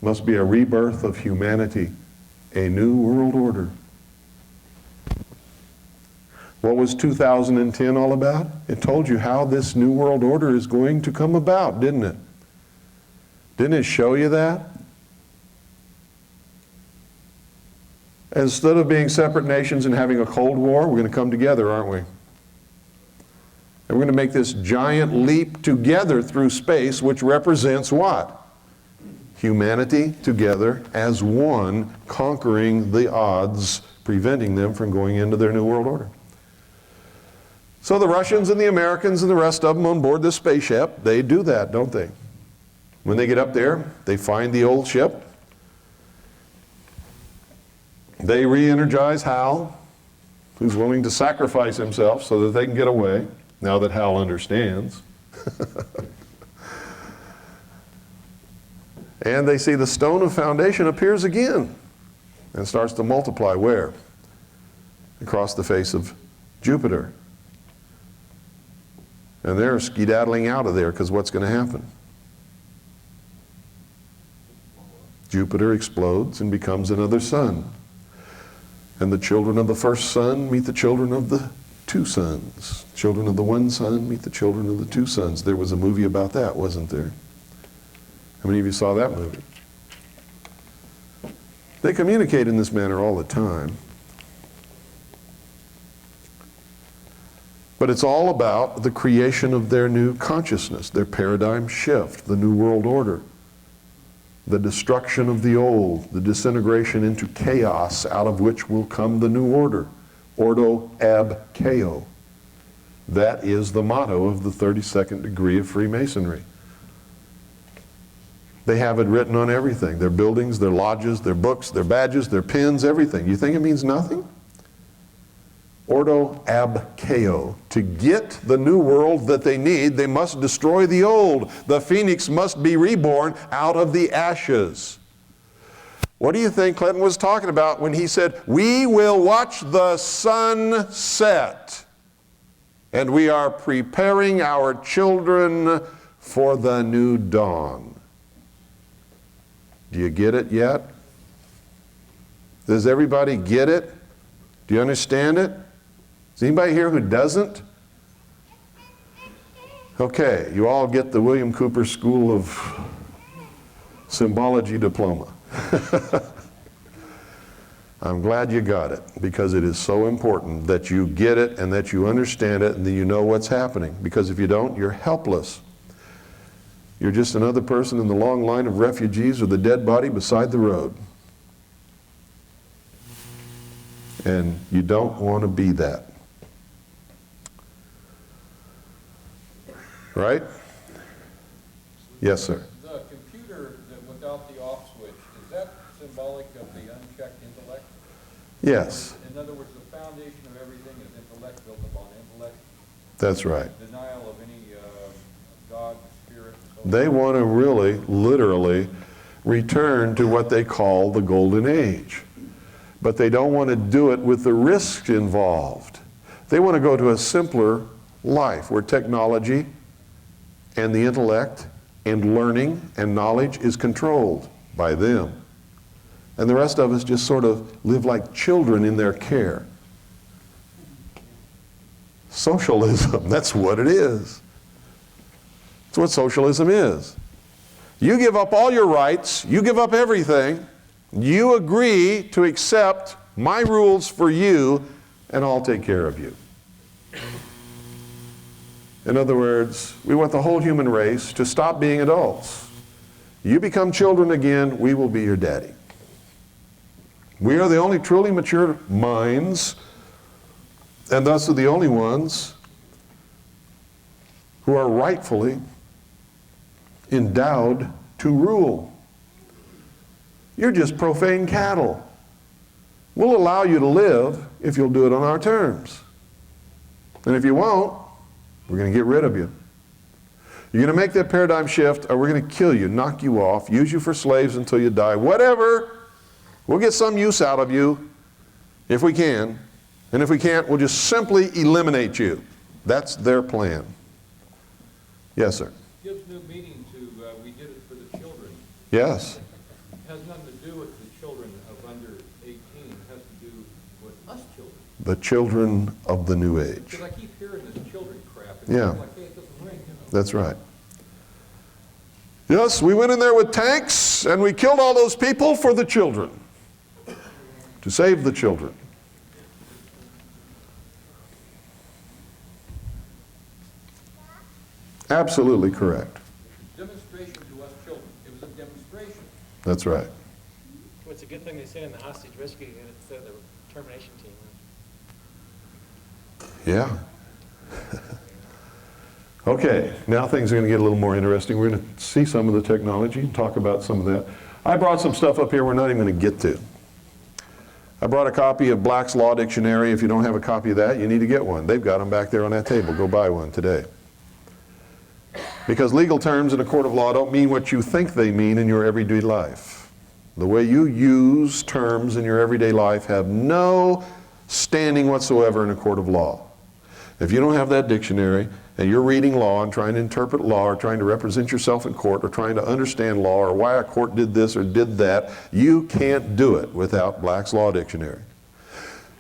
Must be a rebirth of humanity, a new world order. What was 2010 all about? It told you how this new world order is going to come about, didn't it? Didn't it show you that? Instead of being separate nations and having a Cold War, we're going to come together, aren't we? And we're going to make this giant leap together through space, which represents what? Humanity together as one, conquering the odds, preventing them from going into their new world order. So the Russians and the Americans and the rest of them on board this spaceship, they do that, don't they? When they get up there, they find the old ship. They re-energize Hal, who's willing to sacrifice himself so that they can get away, now that Hal understands. And they see the stone of foundation appears again and starts to multiply. Where? Across the face of Jupiter. And they're skedaddling out of there because what's going to happen? Jupiter explodes and becomes another sun. And the children of the first sun meet the children of the two suns. Children of the one sun meet the children of the two suns. There was a movie about that, wasn't there? How many of you saw that movie? They communicate in this manner all the time. But it's all about the creation of their new consciousness, their paradigm shift, the new world order, the destruction of the old, the disintegration into chaos out of which will come the new order. Ordo ab chao. That is the motto of the 32nd degree of Freemasonry. They have it written on everything. Their buildings, their lodges, their books, their badges, their pins, everything. You think it means nothing? Ordo ab chao. To get the new world that they need, they must destroy the old. The phoenix must be reborn out of the ashes. What do you think Clinton was talking about when he said, "We will watch the sun set, and we are preparing our children for the new dawn"? Do you get it yet? Does everybody get it? Do you understand it? Is anybody here who doesn't? Okay, you all get the William Cooper School of Symbology diploma. I'm glad you got it, because it is so important that you get it and that you understand it and that you know what's happening. Because if you don't, you're helpless. You're just another person in the long line of refugees with a dead body beside the road. And you don't want to be that. Right? Yes, sir. The computer that without the off switch, is that symbolic of the unchecked intellect? Yes. In other words, the foundation of everything is intellect, built upon intellect. That's right. Denial of any God, spirit. They want to really, literally, return to what they call the golden age. But they don't want to do it with the risks involved. They want to go to a simpler life where technology and the intellect and learning and knowledge is controlled by them. And the rest of us just sort of live like children in their care. Socialism, that's what it is. That's what socialism is. You give up all your rights, you give up everything, You agree to accept my rules for you, and I'll take care of you. In other words, we want the whole human race to stop being adults. You become children again, we will be your daddy. We are the only truly mature minds, and thus are the only ones who are rightfully endowed to rule. You're just profane cattle. We'll allow you to live if you'll do it on our terms. And if you won't, we're going to get rid of you. You're going to make that paradigm shift, or we're going to kill you, knock you off, use you for slaves until you die, whatever. We'll get some use out of you if we can. And if we can't, we'll just simply eliminate you. That's their plan. Yes, sir. Gives new meaning to we did it for the children. Yes. It has nothing to do with the children of under 18. It has to do with us children. The children of the new age. Because I keep hearing this children crap. It's Yeah. like, hey, it doesn't ring, you know. That's right. Yes, we went in there with tanks and we killed all those people for the children. To save the children. Absolutely correct. Demonstration to us children. It was a demonstration. That's right. Well, it's a good thing they say in the hostage rescue unit instead of the termination team. Yeah. Okay, now things are going to get a little more interesting. We're going to see some of the technology and talk about some of that. I brought some stuff up here we're not even going to get to. I brought a copy of Black's Law Dictionary. If you don't have a copy of that, you need to get one. They've got them back there on that table. Go buy one today. Because legal terms in a court of law don't mean what you think they mean in your everyday life. The way you use terms in your everyday life have no standing whatsoever in a court of law. If you don't have that dictionary and you're reading law and trying to interpret law or trying to represent yourself in court or trying to understand law or why a court did this or did that, you can't do it without Black's Law Dictionary.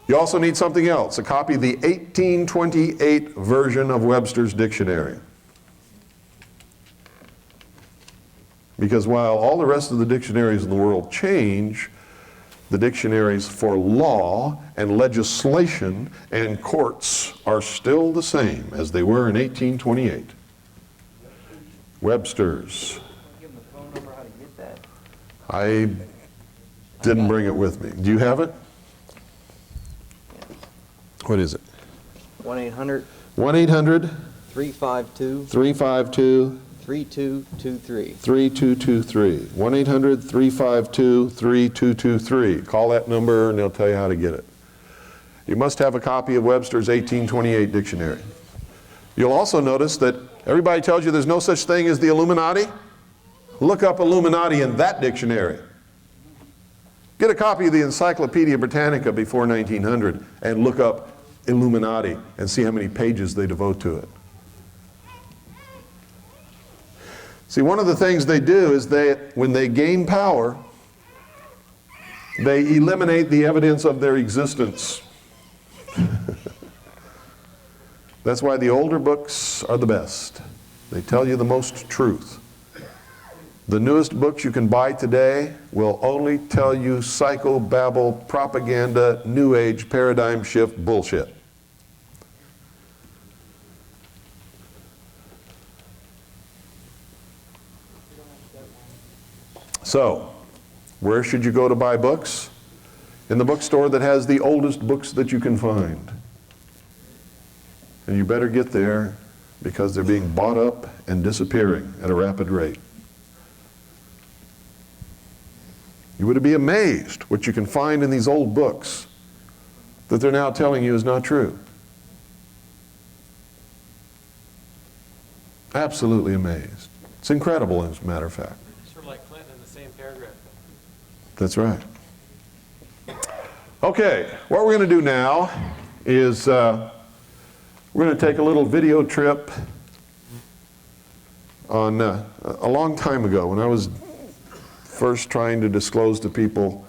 You also need something else, a copy of the 1828 version of Webster's Dictionary. Because while all the rest of the dictionaries in the world change, the dictionaries for law and legislation and courts are still the same as they were in 1828. Webster's. Give them the phone number how to get that. I didn't bring it with me. Do you have it? What is it? 1-800 1-800 352 352 3223. 3223. 1-800-352-3223. Call that number and they'll tell you how to get it. You must have a copy of Webster's 1828 dictionary. You'll also notice that everybody tells you there's no such thing as the Illuminati. Look up Illuminati in that dictionary. Get a copy of the Encyclopedia Britannica before 1900 and look up Illuminati and see how many pages they devote to it. See, one of the things they do is when they gain power, they eliminate the evidence of their existence. That's why the older books are the best. They tell you the most truth. The newest books you can buy today will only tell you psychobabble, propaganda, new age, paradigm shift bullshit. So, where should you go to buy books? In the bookstore that has the oldest books that you can find. And you better get there because they're being bought up and disappearing at a rapid rate. You would be amazed what you can find in these old books that they're now telling you is not true. Absolutely amazed. It's incredible, as a matter of fact. Sort of like Clinton in the same paragraph. That's right. Okay, what we're going to do now is we're going to take a little video trip on a long time ago when I was first trying to disclose to people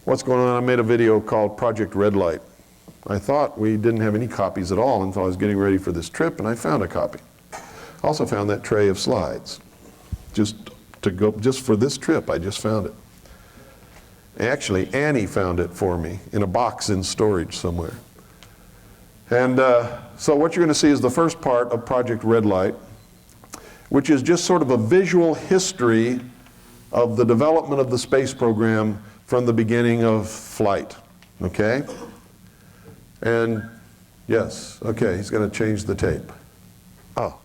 what's going on. I made a video called Project Red Light. I thought we didn't have any copies at all until I was getting ready for this trip, and I found a copy. I also found that tray of slides. Just for this trip, I just found it. Actually, Annie found it for me in a box in storage somewhere. And so what you're going to see is the first part of Project Red Light, which is just sort of a visual history of the development of the space program from the beginning of flight. Okay? And yes, okay, he's going to change the tape. Oh.